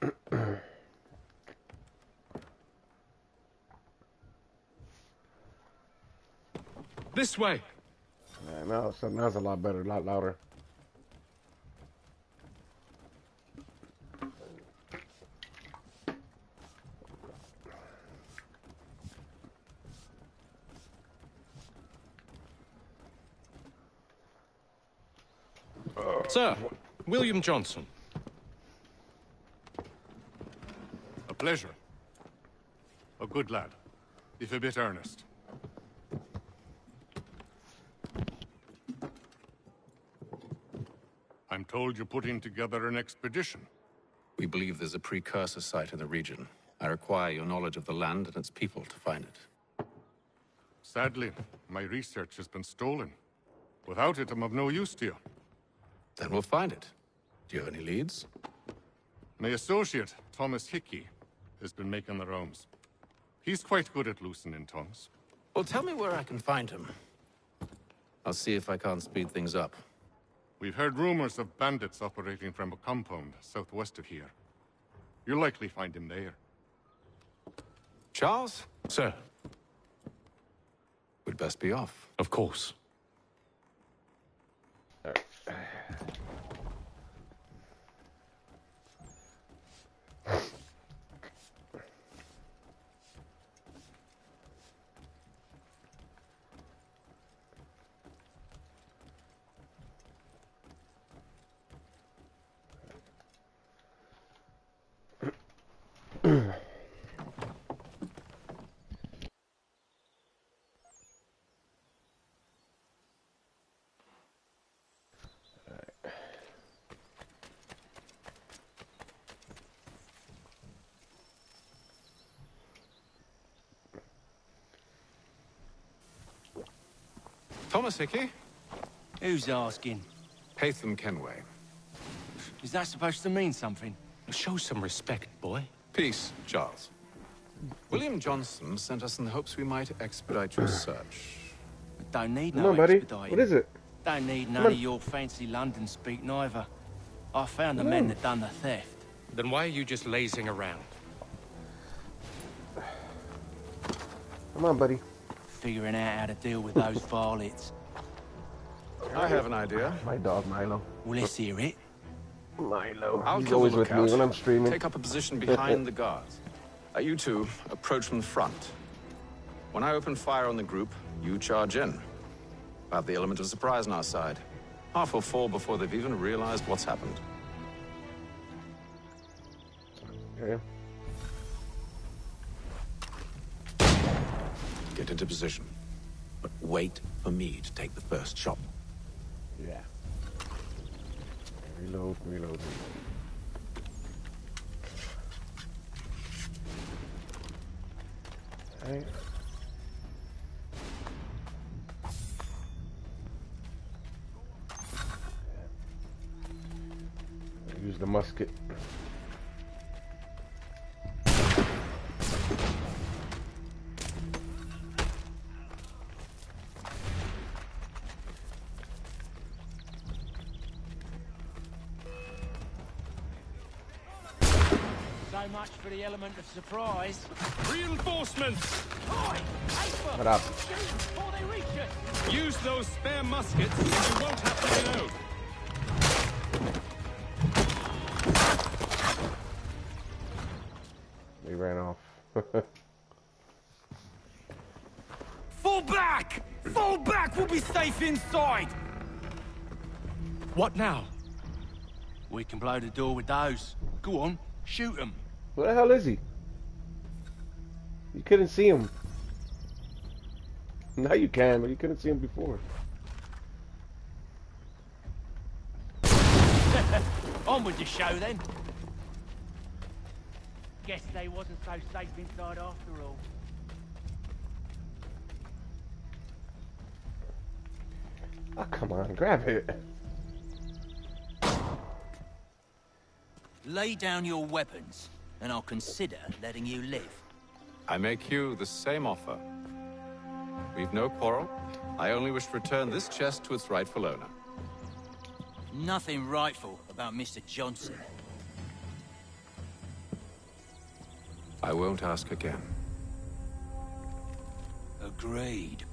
Speaker 5: This way.
Speaker 1: Yeah, now it's a lot better, a lot louder.
Speaker 5: Sir, William Johnson.
Speaker 17: A pleasure. A good lad, if a bit earnest. I'm told you're putting together an expedition.
Speaker 6: We believe there's a precursor site in the region. I require your knowledge of the land and its people to find it.
Speaker 17: Sadly, my research has been stolen. Without it, I'm of no use to you.
Speaker 6: Then we'll find it. Do you have any leads?
Speaker 17: My associate, Thomas Hickey, has been making the rounds. He's quite good at loosening tongues.
Speaker 6: Well, tell me where I can find him. I'll see if I can't speed things up.
Speaker 17: We've heard rumors of bandits operating from a compound southwest of here. You'll likely find him there.
Speaker 6: Charles?
Speaker 5: Sir.
Speaker 6: We'd best be off.
Speaker 5: Of course.
Speaker 6: Thomas Hickey?
Speaker 2: Who's asking?
Speaker 6: Haytham Kenway.
Speaker 2: Is that supposed to mean something?
Speaker 5: Show some respect, boy.
Speaker 6: Peace, Charles. William Johnson sent us in the hopes we might expedite your search.
Speaker 2: Don't need
Speaker 1: Come
Speaker 2: no
Speaker 1: on, buddy.
Speaker 2: expediting.
Speaker 1: What is it?
Speaker 2: Don't need none of your fancy London speak neither. I found the men that done the theft.
Speaker 5: Then why are you just lazing around?
Speaker 1: Come on, buddy.
Speaker 2: Figuring out how to deal with those varlets.
Speaker 6: I have an idea.
Speaker 1: My dog, Milo.
Speaker 2: Well, let's hear it.
Speaker 1: Milo.
Speaker 6: I'll
Speaker 1: He's
Speaker 6: kill
Speaker 1: always
Speaker 6: the
Speaker 1: with me
Speaker 6: lookout.
Speaker 1: when I'm streaming.
Speaker 6: Take up a position behind the guards. You two approach from the front. When I open fire on the group, you charge in. We'll have the element of surprise on our side. Half will fall before they've even realized what's happened.
Speaker 1: Okay.
Speaker 6: Get into position. But wait for me to take the first shot.
Speaker 1: Yeah. Reload. Alright. Use the musket.
Speaker 2: So much for the element of surprise.
Speaker 5: Reinforcements!
Speaker 1: What up?
Speaker 2: Before they reach us.
Speaker 5: Use those spare muskets and you won't have to reload.
Speaker 1: They ran off.
Speaker 2: Fall back! Fall back! We'll be safe inside!
Speaker 5: What now?
Speaker 2: We can blow the door with those. Go on, shoot them.
Speaker 1: Where the hell is he? You couldn't see him. Now you can, but you couldn't see him before.
Speaker 2: On with the show then. Guess they wasn't so safe inside after all.
Speaker 1: Oh, come on, grab it.
Speaker 2: Lay down your weapons, and I'll consider letting you live.
Speaker 6: I make you the same offer. We've no quarrel. I only wish to return this chest to its rightful owner.
Speaker 2: Nothing rightful about Mr. Johnson.
Speaker 6: I won't ask again.
Speaker 2: Agreed.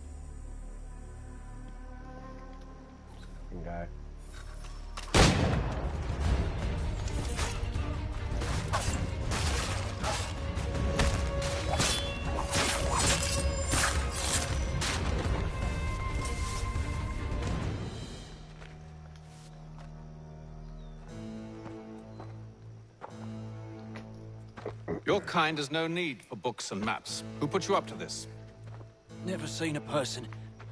Speaker 1: Guy.
Speaker 6: Your kind has no need for books and maps. Who put you up to this?
Speaker 2: Never seen a person.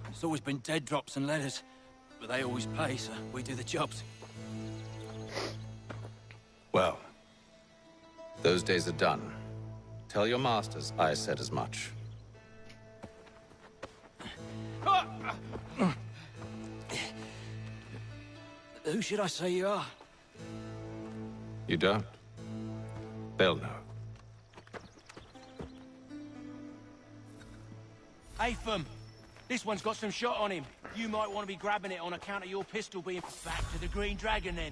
Speaker 2: It's always been dead drops and letters. But they always pay, so we do the jobs.
Speaker 6: Well, those days are done. Tell your masters I said as much.
Speaker 2: Who should I say you are?
Speaker 6: You don't? They'll know.
Speaker 2: Atham, this one's got some shot on him. You might want to be grabbing it on account of your pistol being back to the Green Dragon then.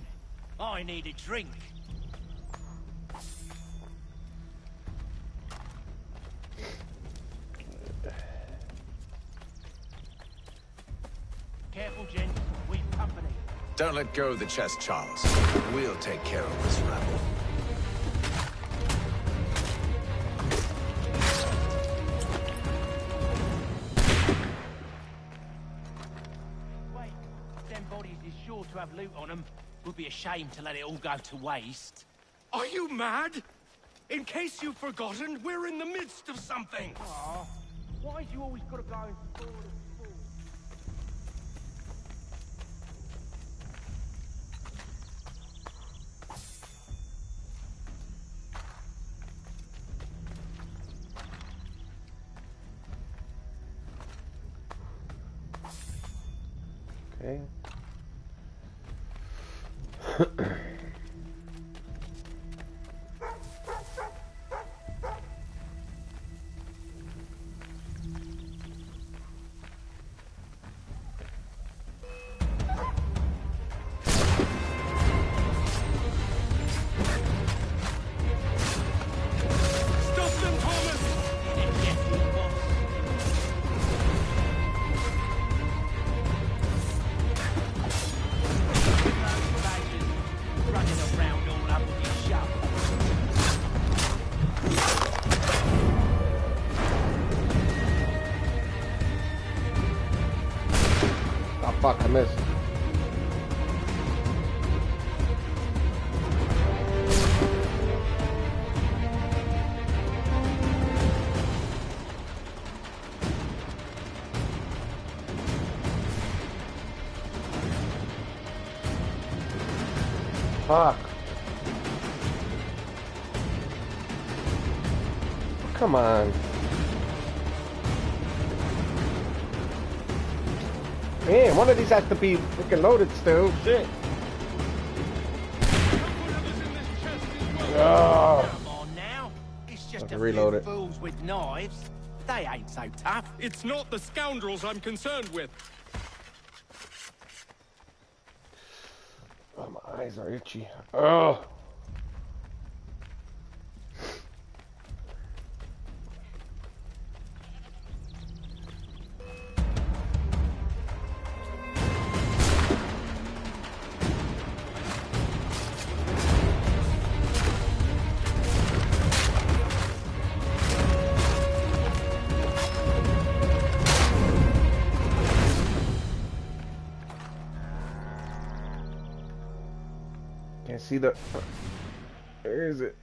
Speaker 2: I need a drink. Careful, gents. We've company.
Speaker 6: Don't let go of the chest, Charles. We'll take care of this rabble.
Speaker 2: Wait, them bodies is sure to have loot on them. Would be a shame to let it all go to waste.
Speaker 5: Are you mad? In case you've forgotten, we're in the midst of something.
Speaker 2: Aw, why you always got to go and spoil the sport?
Speaker 1: Okay.
Speaker 5: Stop them, Thomas!
Speaker 2: Running around all up with your shovel.
Speaker 1: Oh fuck, I missed. Fuck. Come on. Man, one of these has to be freaking loaded still. Shit. Oh.
Speaker 2: Come on now. It's just
Speaker 1: Have to
Speaker 2: a
Speaker 1: reload
Speaker 2: few
Speaker 1: it.
Speaker 2: fools with knives. They ain't so tough.
Speaker 5: It's not the scoundrels I'm concerned with.
Speaker 1: Oh, my eyes are itchy. Oh. see the... Where is it?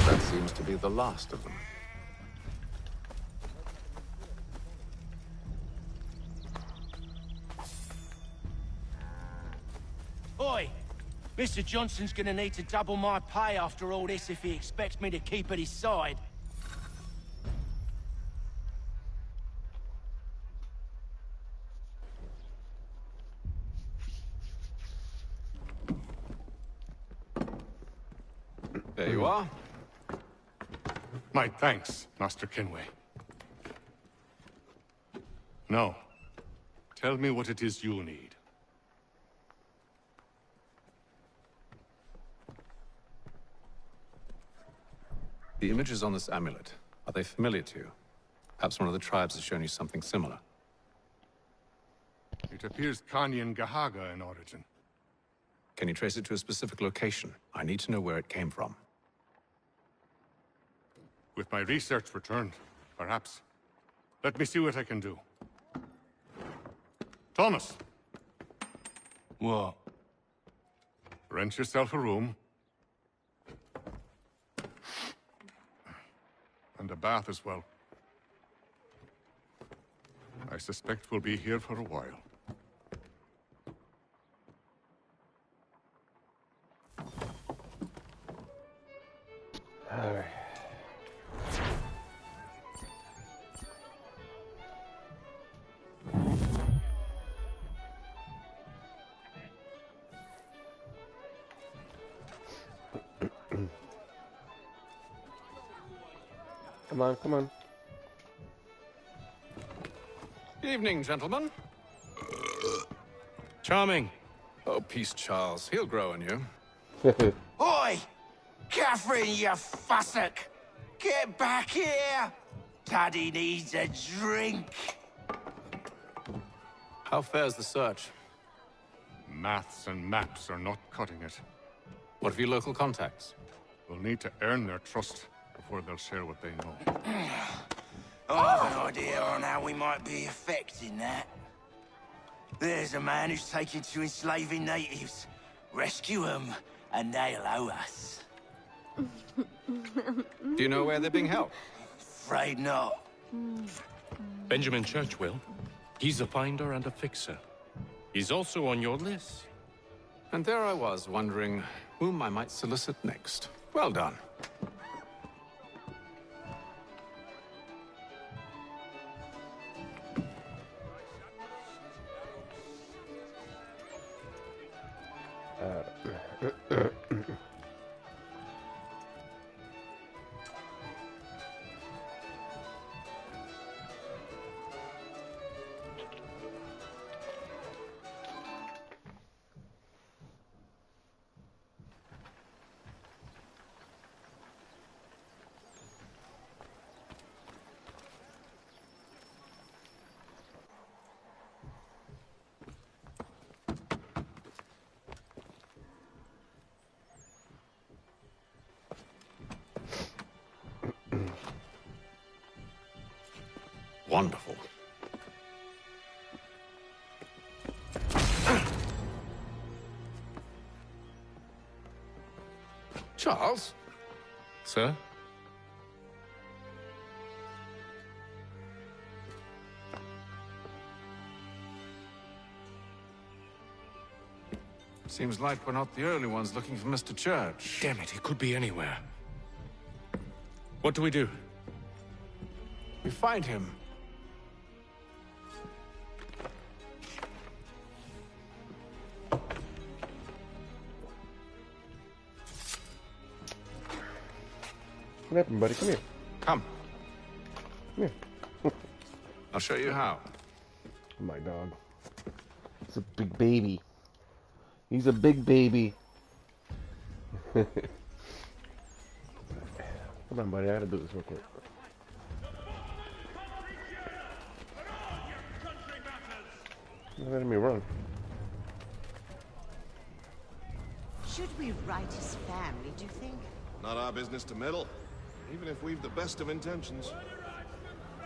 Speaker 6: That seems to be the last of them.
Speaker 2: Oi! Mr. Johnson's gonna need to double my pay after all this if he expects me to keep at his side.
Speaker 6: There you are.
Speaker 17: My thanks, Master Kenway. Now, tell me what it is you need.
Speaker 6: The images on this amulet, are they familiar to you? Perhaps one of the tribes has shown you something similar.
Speaker 17: It appears Kanyan Gahaga in origin.
Speaker 6: Can you trace it to a specific location? I need to know where it came from.
Speaker 17: With my research returned, perhaps. Let me see what I can do. Thomas!
Speaker 2: What?
Speaker 17: Rent yourself a room. And a bath as well. I suspect we'll be here for a while.
Speaker 1: Alright. Come on, come on.
Speaker 6: Evening, gentlemen.
Speaker 5: Charming.
Speaker 6: Oh, peace, Charles. He'll grow on you.
Speaker 2: Oi! Catherine, you fussock! Get back here! Daddy needs a drink!
Speaker 6: How fares the search?
Speaker 17: Maths and maps are not cutting it.
Speaker 6: What of your local contacts?
Speaker 17: We'll need to earn their trust before they'll share what they know.
Speaker 2: I have an idea on how we might be affecting that. There's a man who's taken to enslaving natives. Rescue them, and they'll owe us.
Speaker 6: Do you know where they're being held?
Speaker 2: Afraid not.
Speaker 5: Benjamin Churchwill. He's a finder and a fixer. He's also on your list.
Speaker 6: And there I was, wondering whom I might solicit next. Well done. Wonderful. Charles?
Speaker 5: Sir?
Speaker 6: Seems like we're not the only ones looking for Mr. Church.
Speaker 5: Damn it, he could be anywhere. What do we do?
Speaker 6: We find him.
Speaker 1: What happened, buddy? Come here.
Speaker 6: Come.
Speaker 1: Come here.
Speaker 6: I'll show you how.
Speaker 1: My dog. He's a big baby. He's a big baby. Hold on, buddy. I gotta do this real quick. You're letting me run.
Speaker 3: Should we right his family, do you think?
Speaker 13: Not our business to meddle, even if we've the best of intentions.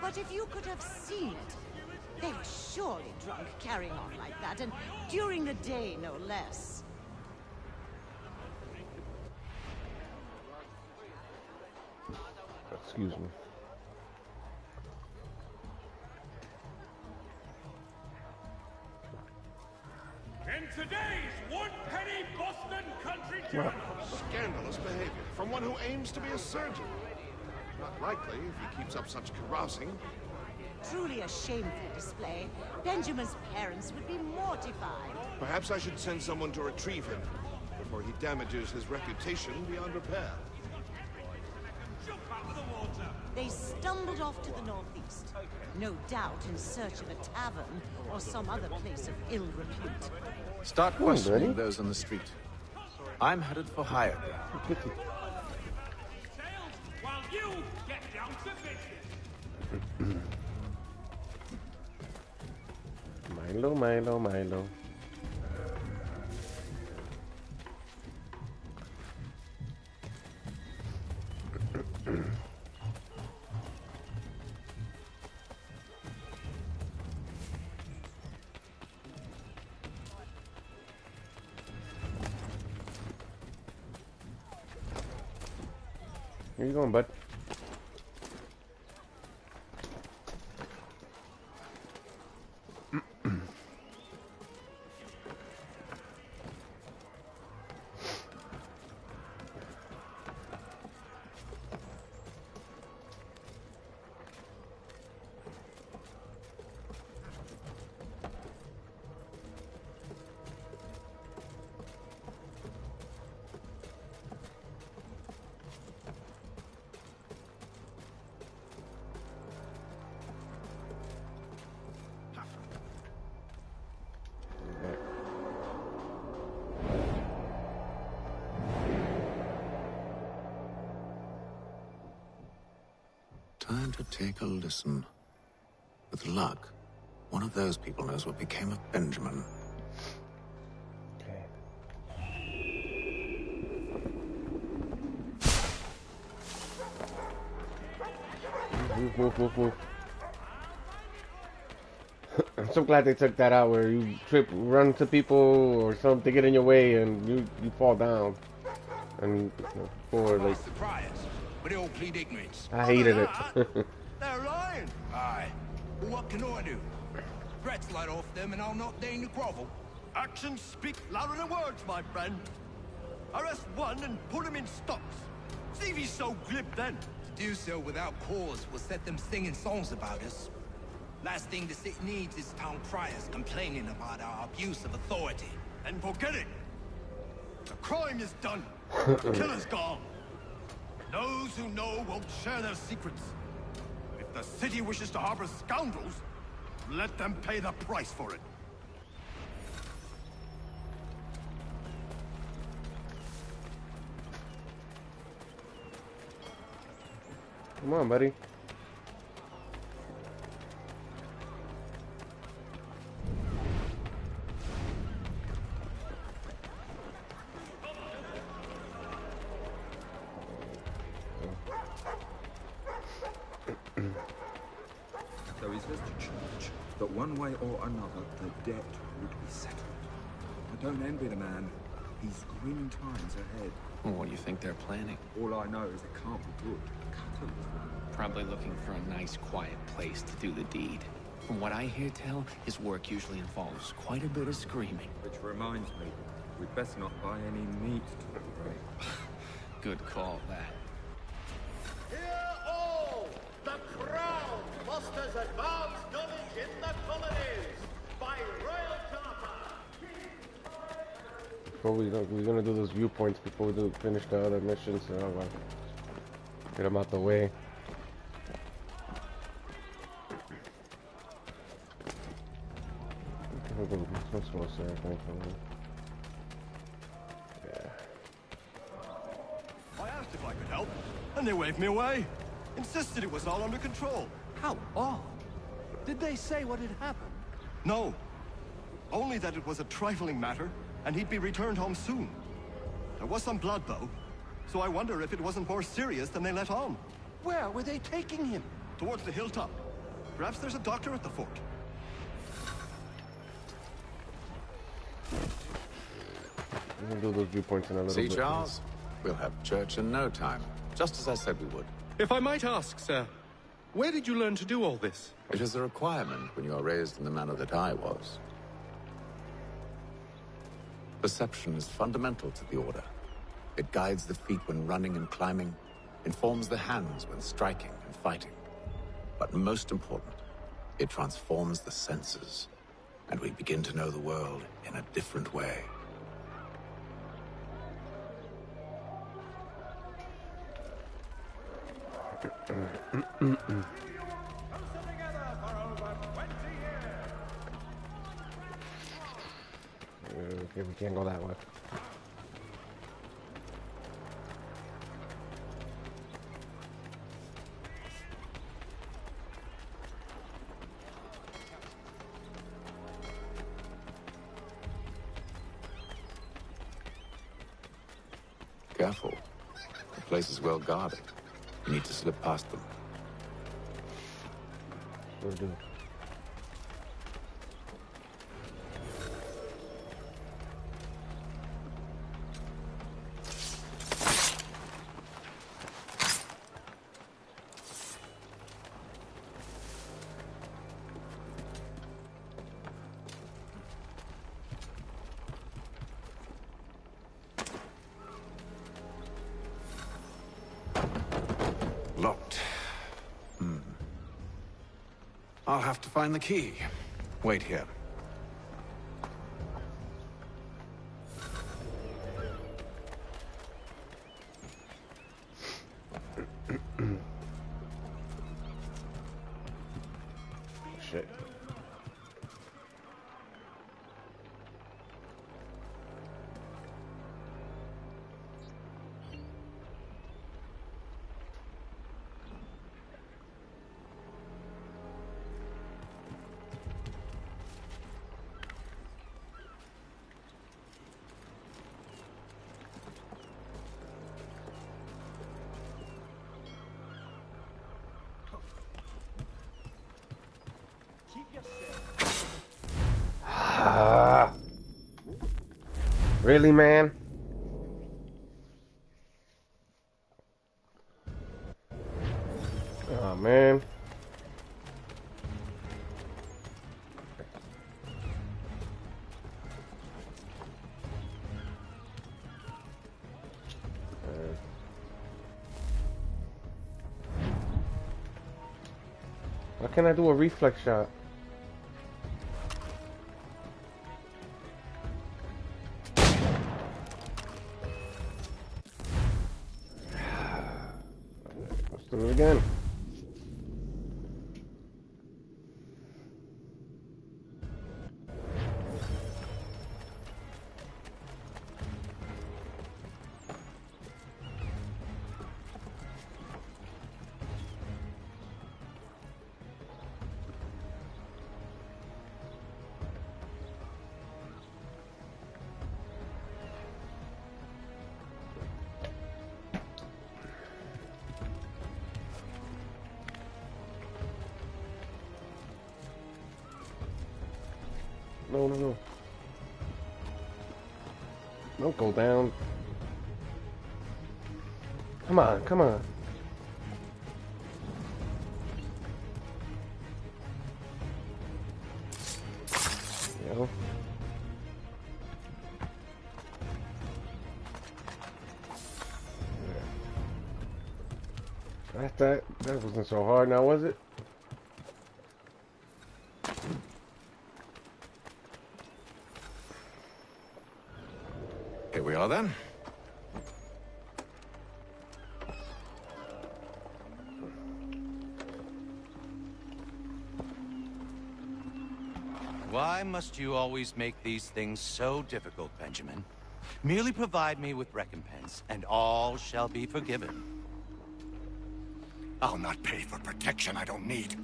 Speaker 3: But if you could have seen it, they were surely drunk carrying on like that, and during the day, no less.
Speaker 1: Excuse me.
Speaker 12: In today's one-penny Boston Country Journal.
Speaker 13: Scandalous behavior from one who aims to be a surgeon. Not likely if he keeps up such carousing.
Speaker 3: Truly a shameful display. Benjamin's parents would be mortified.
Speaker 13: Perhaps I should send someone to retrieve him before he damages his reputation beyond repair.
Speaker 3: They stumbled off to the northeast, no doubt in search of a tavern or some other place of ill repute.
Speaker 6: Start questioning those on the street. I'm headed for higher ground.
Speaker 12: While you get down to business.
Speaker 1: Milo, Milo, Milo. Where you going, bud?
Speaker 6: Time to take a listen. With luck, one of those people knows what became of Benjamin.
Speaker 1: Woof. I'm so glad they took that out where you run to people or something to get in your way and you fall down. And for like,
Speaker 2: But they all plead ignorance.
Speaker 1: I hated it.
Speaker 2: They're lying. Aye. Well, what can I do? Threats light off them and I'll not deign to grovel.
Speaker 15: Actions speak louder than words, my friend. Arrest one and put him in stocks. See if he's so glib then.
Speaker 2: To do so without cause will set them singing songs about us. Last thing the city needs is town criers complaining about our abuse of authority.
Speaker 15: And forget it. The crime is done. The killer's gone. Those who know won't share their secrets. If the city wishes to harbor scoundrels, let them pay the price for it.
Speaker 1: Come on, buddy.
Speaker 18: There is this church that one way or another the debt would be settled. I don't envy the man. He's grim times ahead.
Speaker 24: Well, what do you think they're planning?
Speaker 18: All I know is it can't be good.
Speaker 24: Probably looking for a nice, quiet place to do the deed. From what I hear tell, his work usually involves quite a bit of screaming.
Speaker 18: Which reminds me, we'd best not buy any meat to the grave.
Speaker 24: Good call, that.
Speaker 25: Hear all! The Crown fosters advanced knowledge in the colonies by royal charter.
Speaker 1: Before we're gonna do those viewpoints before we finish the other missions, so I'll get them out the way. Let's go, sir.
Speaker 15: I asked if I could help. and they waved me away. Insisted it was all under control. How odd. Did they say what had happened? No. Only that it was a trifling matter, and he'd be returned home soon. There was some blood, though, so I wonder if it wasn't more serious than they let on. Where were they taking him? Towards the hilltop. Perhaps there's a doctor at the fort.
Speaker 1: We're gonna do those viewpoints in a little
Speaker 6: See,
Speaker 1: bit.
Speaker 6: Charles? We'll have church in no time, just as I said we would.
Speaker 5: If I might ask, sir, where did you learn to do all this?
Speaker 6: It is a requirement when you are raised in the manner that I was. Perception is fundamental to the Order. It guides the feet when running and climbing, informs the hands when striking and fighting. But most important, it transforms the senses, and we begin to know the world in a different way.
Speaker 1: Okay, we can't go that way.
Speaker 6: Careful. The place is well guarded. You need to slip past them.
Speaker 1: We'll do.
Speaker 6: Locked. I'll have to find the key. Wait here.
Speaker 1: Shit. Really, man? Oh, man. Why can't I do a reflex shot? Let's do it again. No, no, no. Don't go down. Come on, come on. You know? That wasn't so hard now, was it?
Speaker 6: Here we are then.
Speaker 2: Why must you always make these things so difficult, Benjamin? Merely provide me with recompense, and all shall be forgiven.
Speaker 15: I'll not pay for protection I don't need.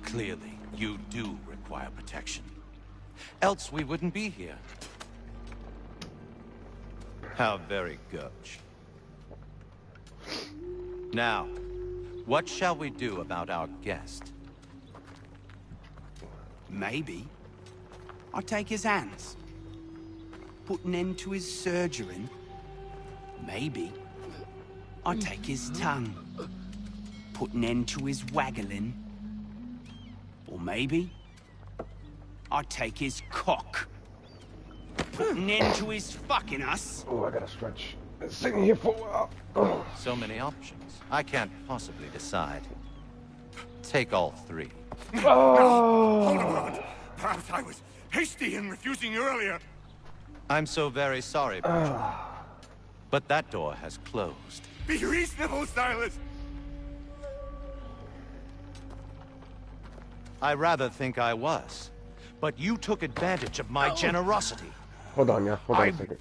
Speaker 16: Clearly, you do require protection. Else we wouldn't be here. How very gauche. Now, what shall we do about our guest?
Speaker 2: Maybe I'll take his hands. Put an end to his surgering. Maybe I'll take his tongue. Put an end to his waggling. Or maybe I'll take his cock. Put an end to his fucking us.
Speaker 1: Oh, I gotta stretch. Been sitting here for a while. Oh.
Speaker 16: So many options. I can't possibly decide. Take all three.
Speaker 1: Oh.
Speaker 15: Hold a moment. Perhaps I was hasty in refusing you earlier.
Speaker 16: I'm so very sorry, Bertram. But that door has closed.
Speaker 15: Be reasonable, Silas.
Speaker 16: I rather think I was. But you took advantage of my generosity.
Speaker 1: Hold on, yeah. Hold on a second.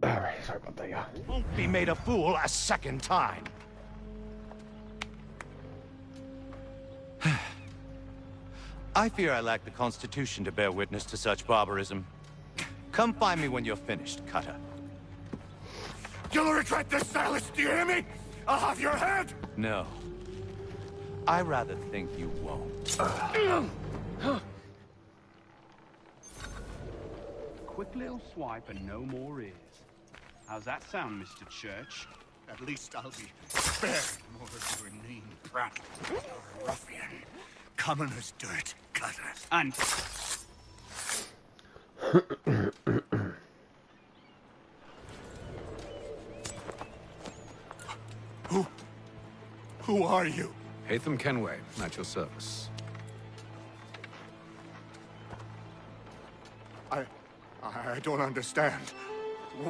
Speaker 1: Alright, sorry about that, yeah.
Speaker 16: Won't be made a fool a second time. I fear I lack the constitution to bear witness to such barbarism. Come find me when you're finished, Cutter.
Speaker 15: You'll regret this, Silas, do you hear me? I'll have your head!
Speaker 16: No. I rather think you won't.
Speaker 10: Quick little swipe and no more ears. How's that sound, Mr. Church?
Speaker 15: At least I'll be spared more of your inane prattle. You're a ruffian. Common as dirt, Cutter.
Speaker 10: And...
Speaker 15: Who are you?
Speaker 6: Hatham Kenway, at your service.
Speaker 15: I don't understand.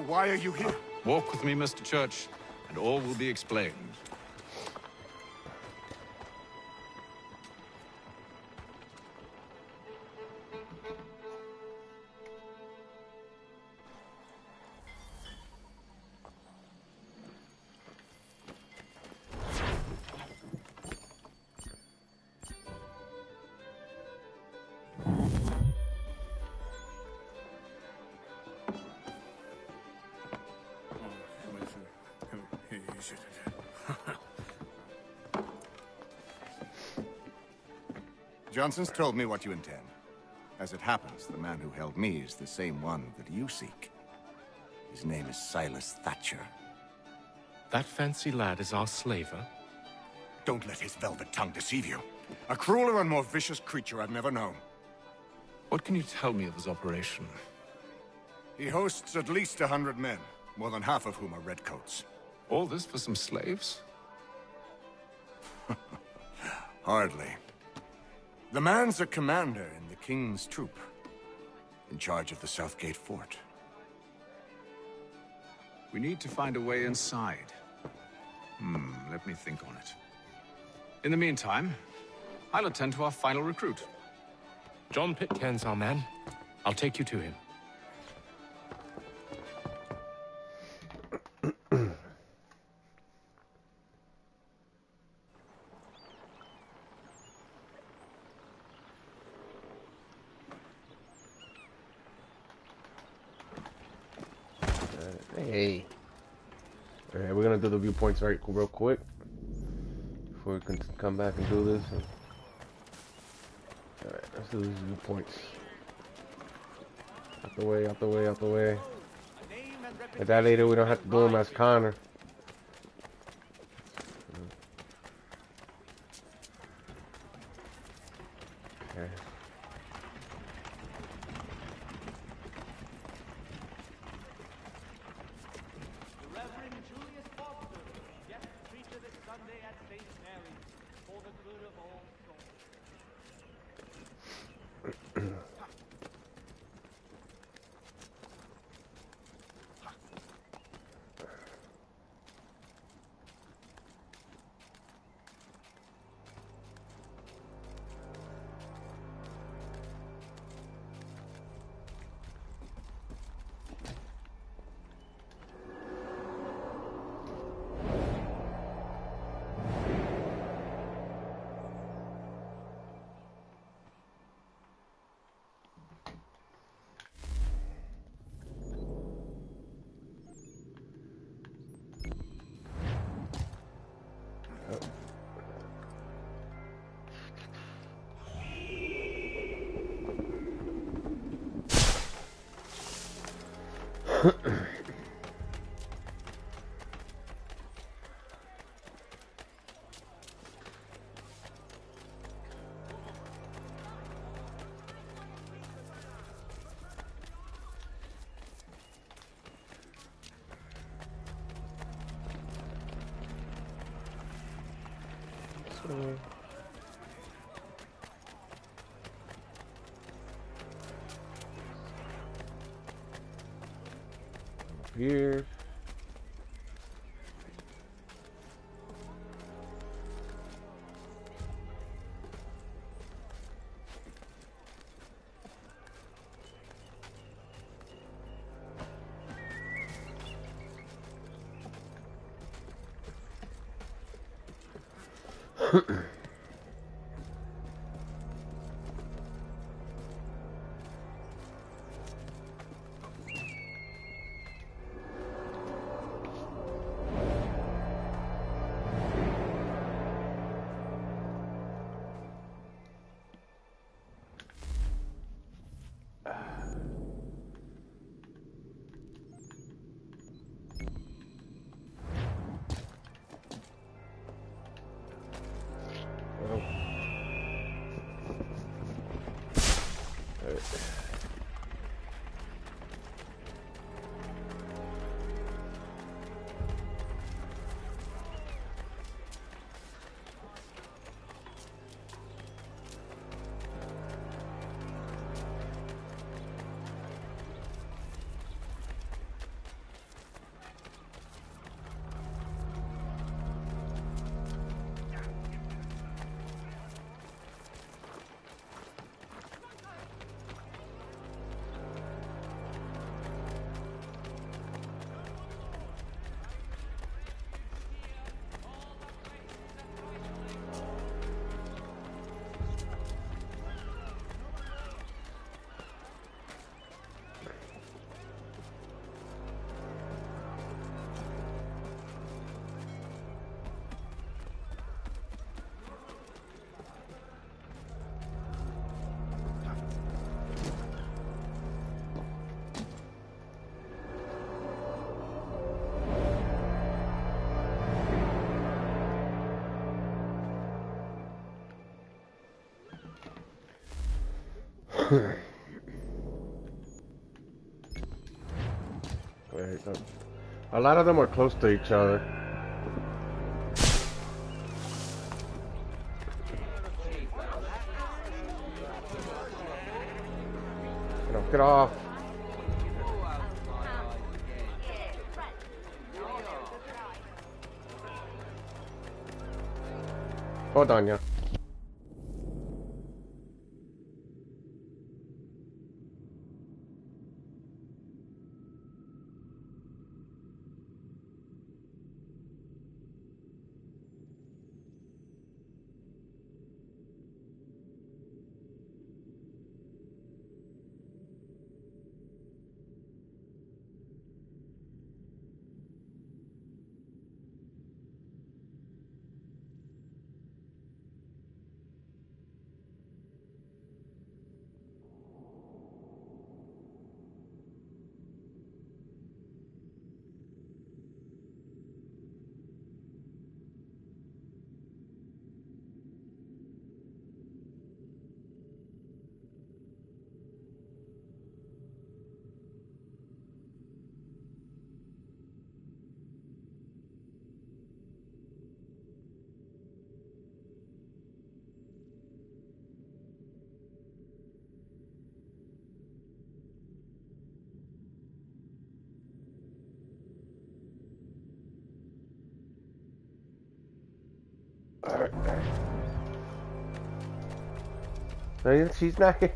Speaker 15: Why are you here?
Speaker 6: Walk with me, Mr. Church, and all will be explained.
Speaker 13: Johnson's told me what you intend. As it happens, the man who held me is the same one that you seek. His name is Silas Thatcher.
Speaker 5: That fancy lad is our slaver?
Speaker 15: Don't let his velvet tongue deceive you. A crueler and more vicious creature I've never known.
Speaker 6: What can you tell me of his operation?
Speaker 15: He hosts at least 100 men, more than half of whom are redcoats.
Speaker 6: All this for some slaves?
Speaker 15: Hardly. The man's a commander in the King's troop, in charge of the Southgate Fort.
Speaker 6: We need to find a way inside. Let me think on it. In the meantime, I'll attend to our final recruit.
Speaker 5: John Pitcairn's our man. I'll take you to him.
Speaker 1: Hey. Alright, we're gonna do the viewpoints real quick before we can come back and do this. Alright, let's do these viewpoints. Out the way, out the way, out the way. Like that later, we don't have to do them as Connor. Okay. Here. Wait, a lot of them are close to each other. Get off. Hold on, yeah. Alright. She's not here.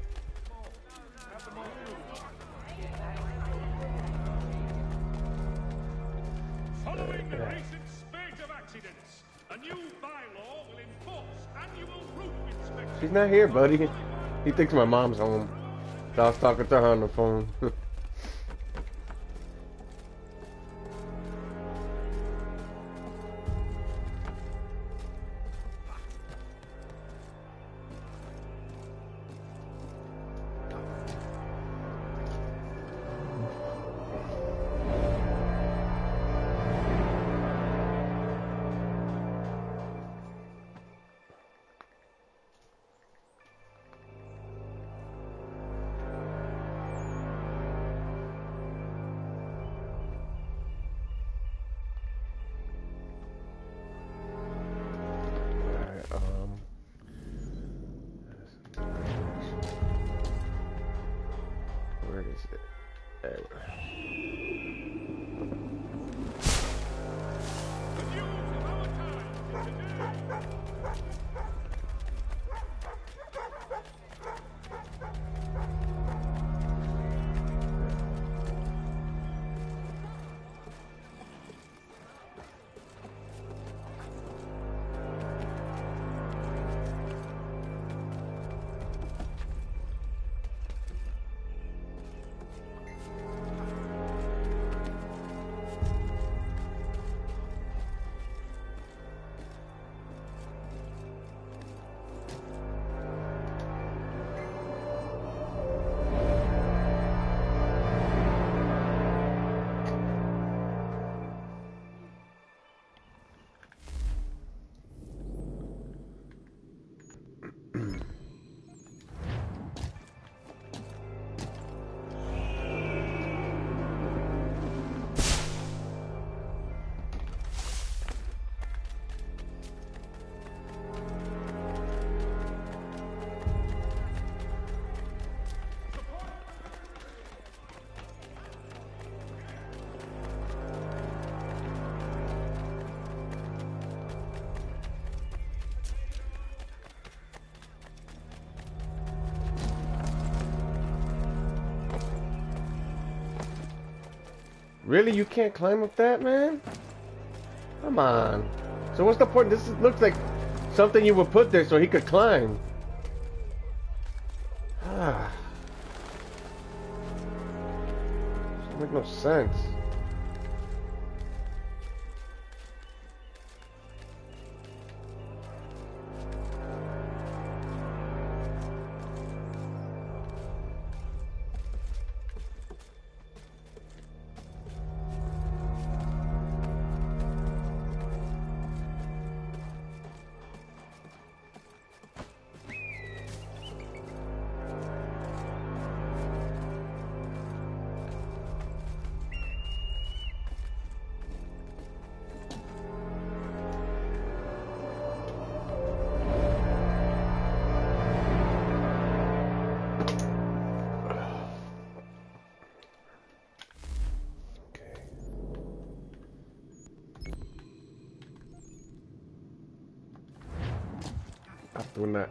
Speaker 12: Following the recent spate of accidents, a new bylaw will enforce annual roof inspections.
Speaker 1: She's not here, buddy. He thinks my mom's home. So I was talking to her on the phone. Where is it? There. Really? You can't climb up that, man? Come on. So what's the point? This looks like something you would put there so he could climb. Ah. Doesn't make no sense. Doing that.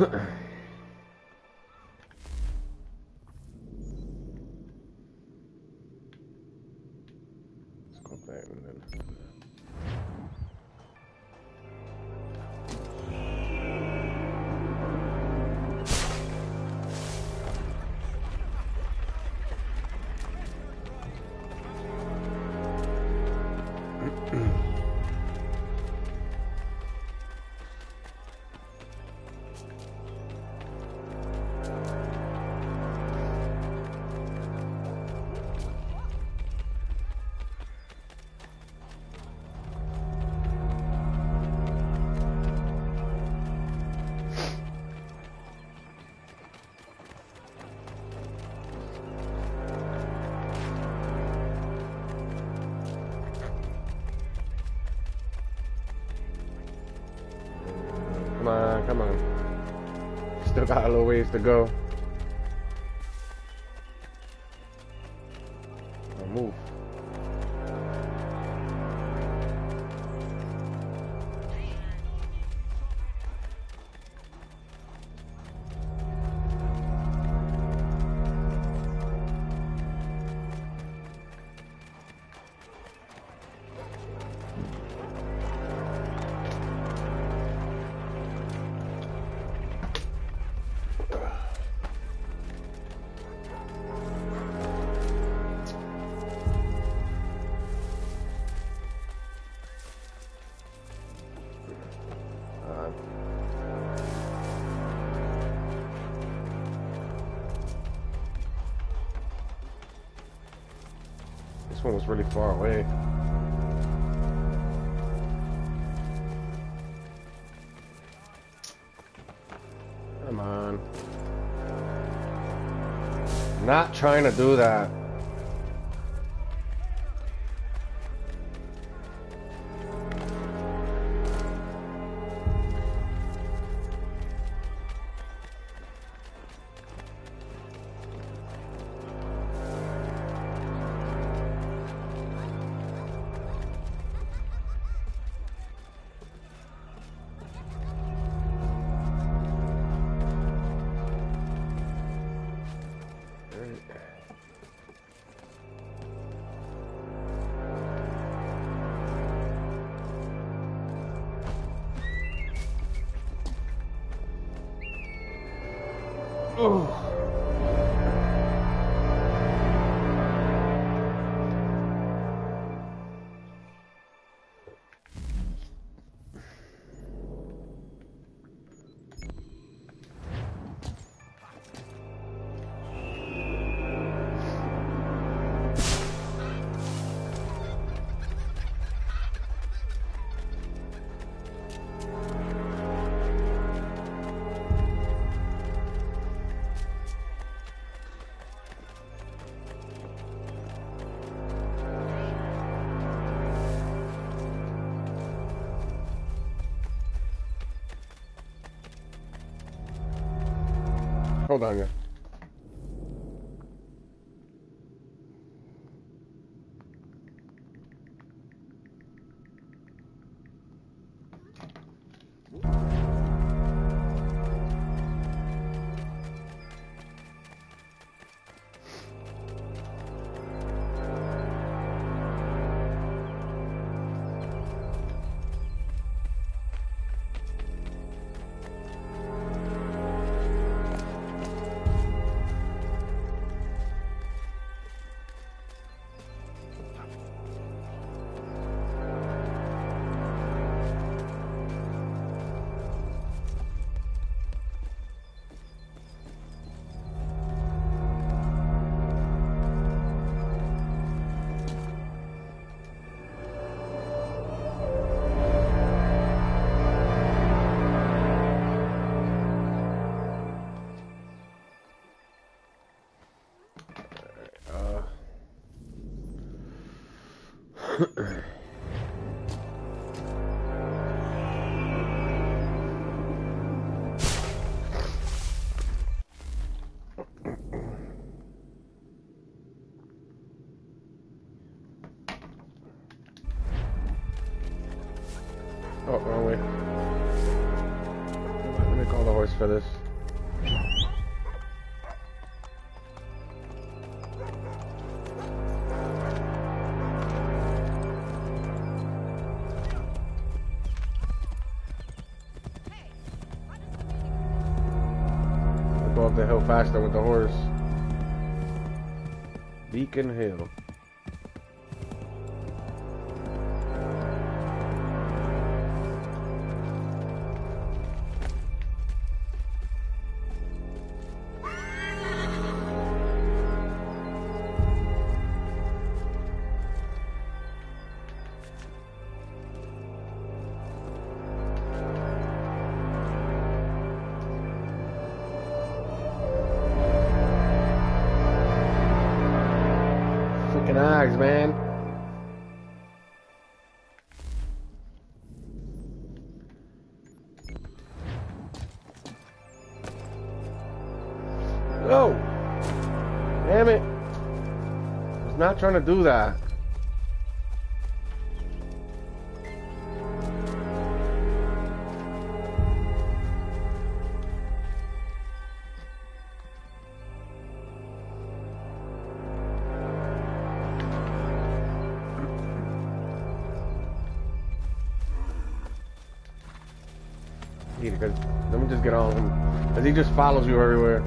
Speaker 1: go back and then. Come on, come on. Still got a little ways to go. I'll move. This one was really far away. Come on. Not trying to do that. Oh. Hold on, yeah. Oh, wrong way. gonna call the horse for this. I'll go up the hill faster with the horse. Beacon Hill. Eyes, man. No! Damn it. I was not trying to do that. Because let me just get on him. Because he just follows you everywhere.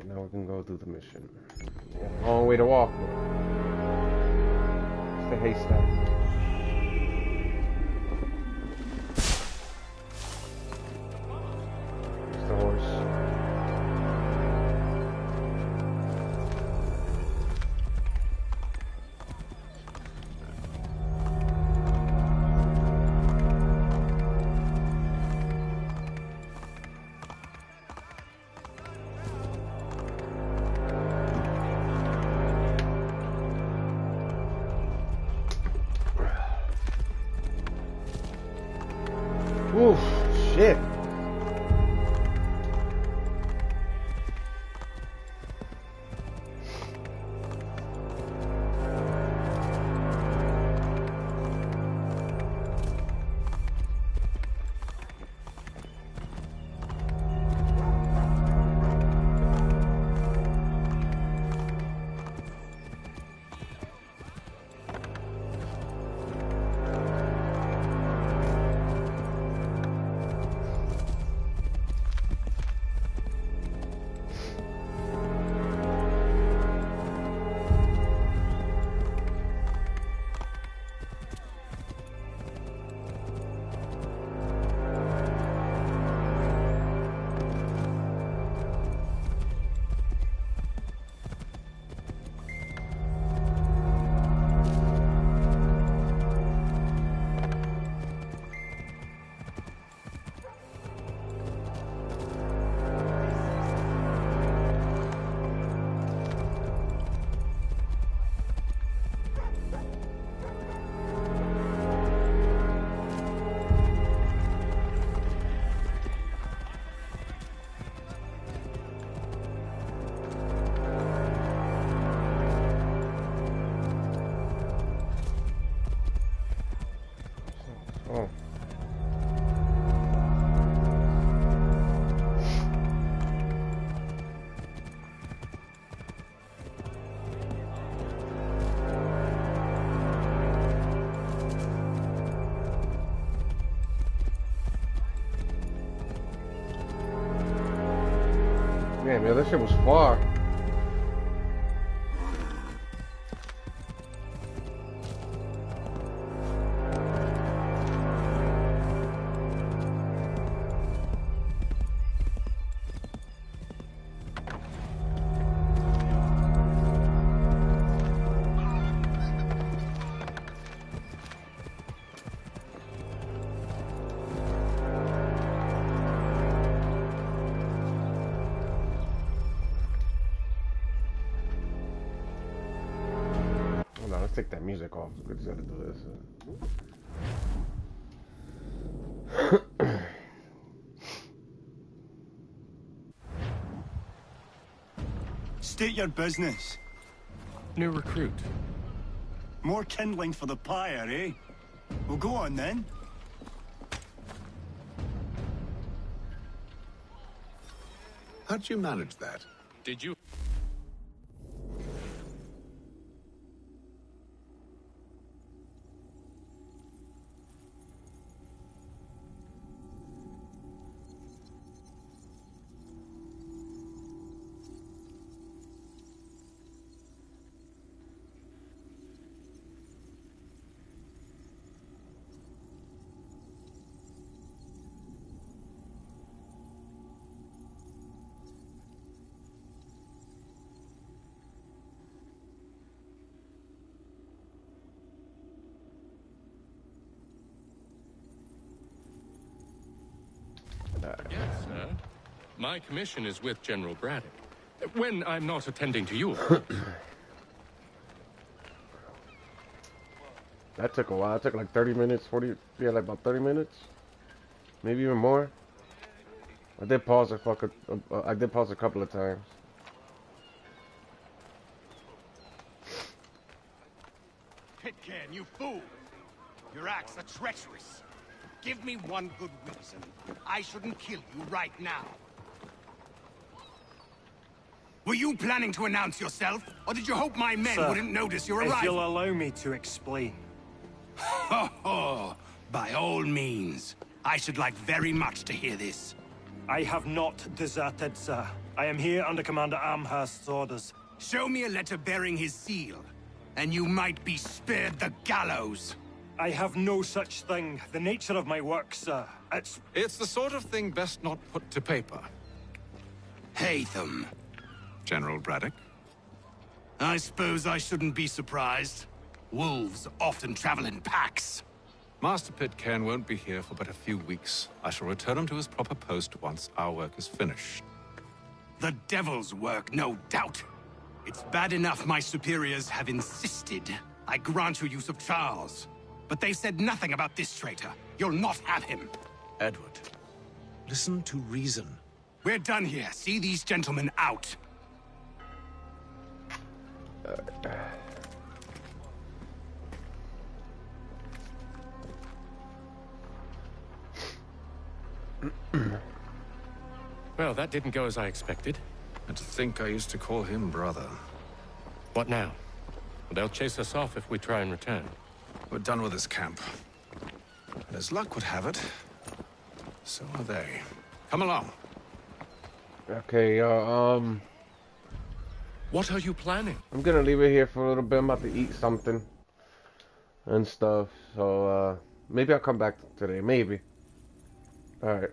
Speaker 1: Now we can go do the mission. Yeah, long way to walk. It's the haystack. It's the horse. Damn, yeah, that shit was far. Let's take that music off. We just gotta do this.
Speaker 15: State your business.
Speaker 5: New recruit.
Speaker 15: More kindling for the pyre, eh? Well, go on then.
Speaker 6: How'd you manage that?
Speaker 5: Did you? Yes, sir. My commission is with General Braddock. When I'm not attending to you.
Speaker 1: That took a while. It took like 30 minutes, 40, yeah, like about 30 minutes. Maybe even more. I did pause a couple of times.
Speaker 15: Pitcairn, you fool! Your acts are treacherous. Give me one good reason I shouldn't kill you right now. Were you planning to announce yourself, or did you hope my men
Speaker 12: Sir,
Speaker 15: wouldn't notice your
Speaker 12: if
Speaker 15: arrival?
Speaker 12: you'll allow me to explain.
Speaker 15: Ho ho! By all means. I should like very much to hear this.
Speaker 12: I have not deserted, sir. I am here under Commander Amherst's orders.
Speaker 15: Show me a letter bearing his seal, and you might be spared the gallows.
Speaker 12: I have no such thing. The nature of my work, sir,
Speaker 6: It's the sort of thing best not put to paper.
Speaker 15: Hatham.
Speaker 6: General Braddock?
Speaker 15: I suppose I shouldn't be surprised. Wolves often travel in packs.
Speaker 6: Master Pitcairn won't be here for but a few weeks. I shall return him to his proper post once our work is finished.
Speaker 15: The devil's work, no doubt. It's bad enough my superiors have insisted I grant you use of Charles. But they said nothing about this traitor. You'll not have him.
Speaker 6: Edward, listen to reason.
Speaker 15: We're done here. See these gentlemen out.
Speaker 5: Well, that didn't go as I expected.
Speaker 6: And to think I used to call him brother.
Speaker 5: What now? They'll chase us off if we try and return.
Speaker 6: We're done with this camp. And as luck would have it, so are they. Come along.
Speaker 1: Okay,
Speaker 5: what are you planning?
Speaker 1: I'm gonna leave it here for a little bit. I'm about to eat something and stuff. So, maybe I'll come back today. Maybe. Alright.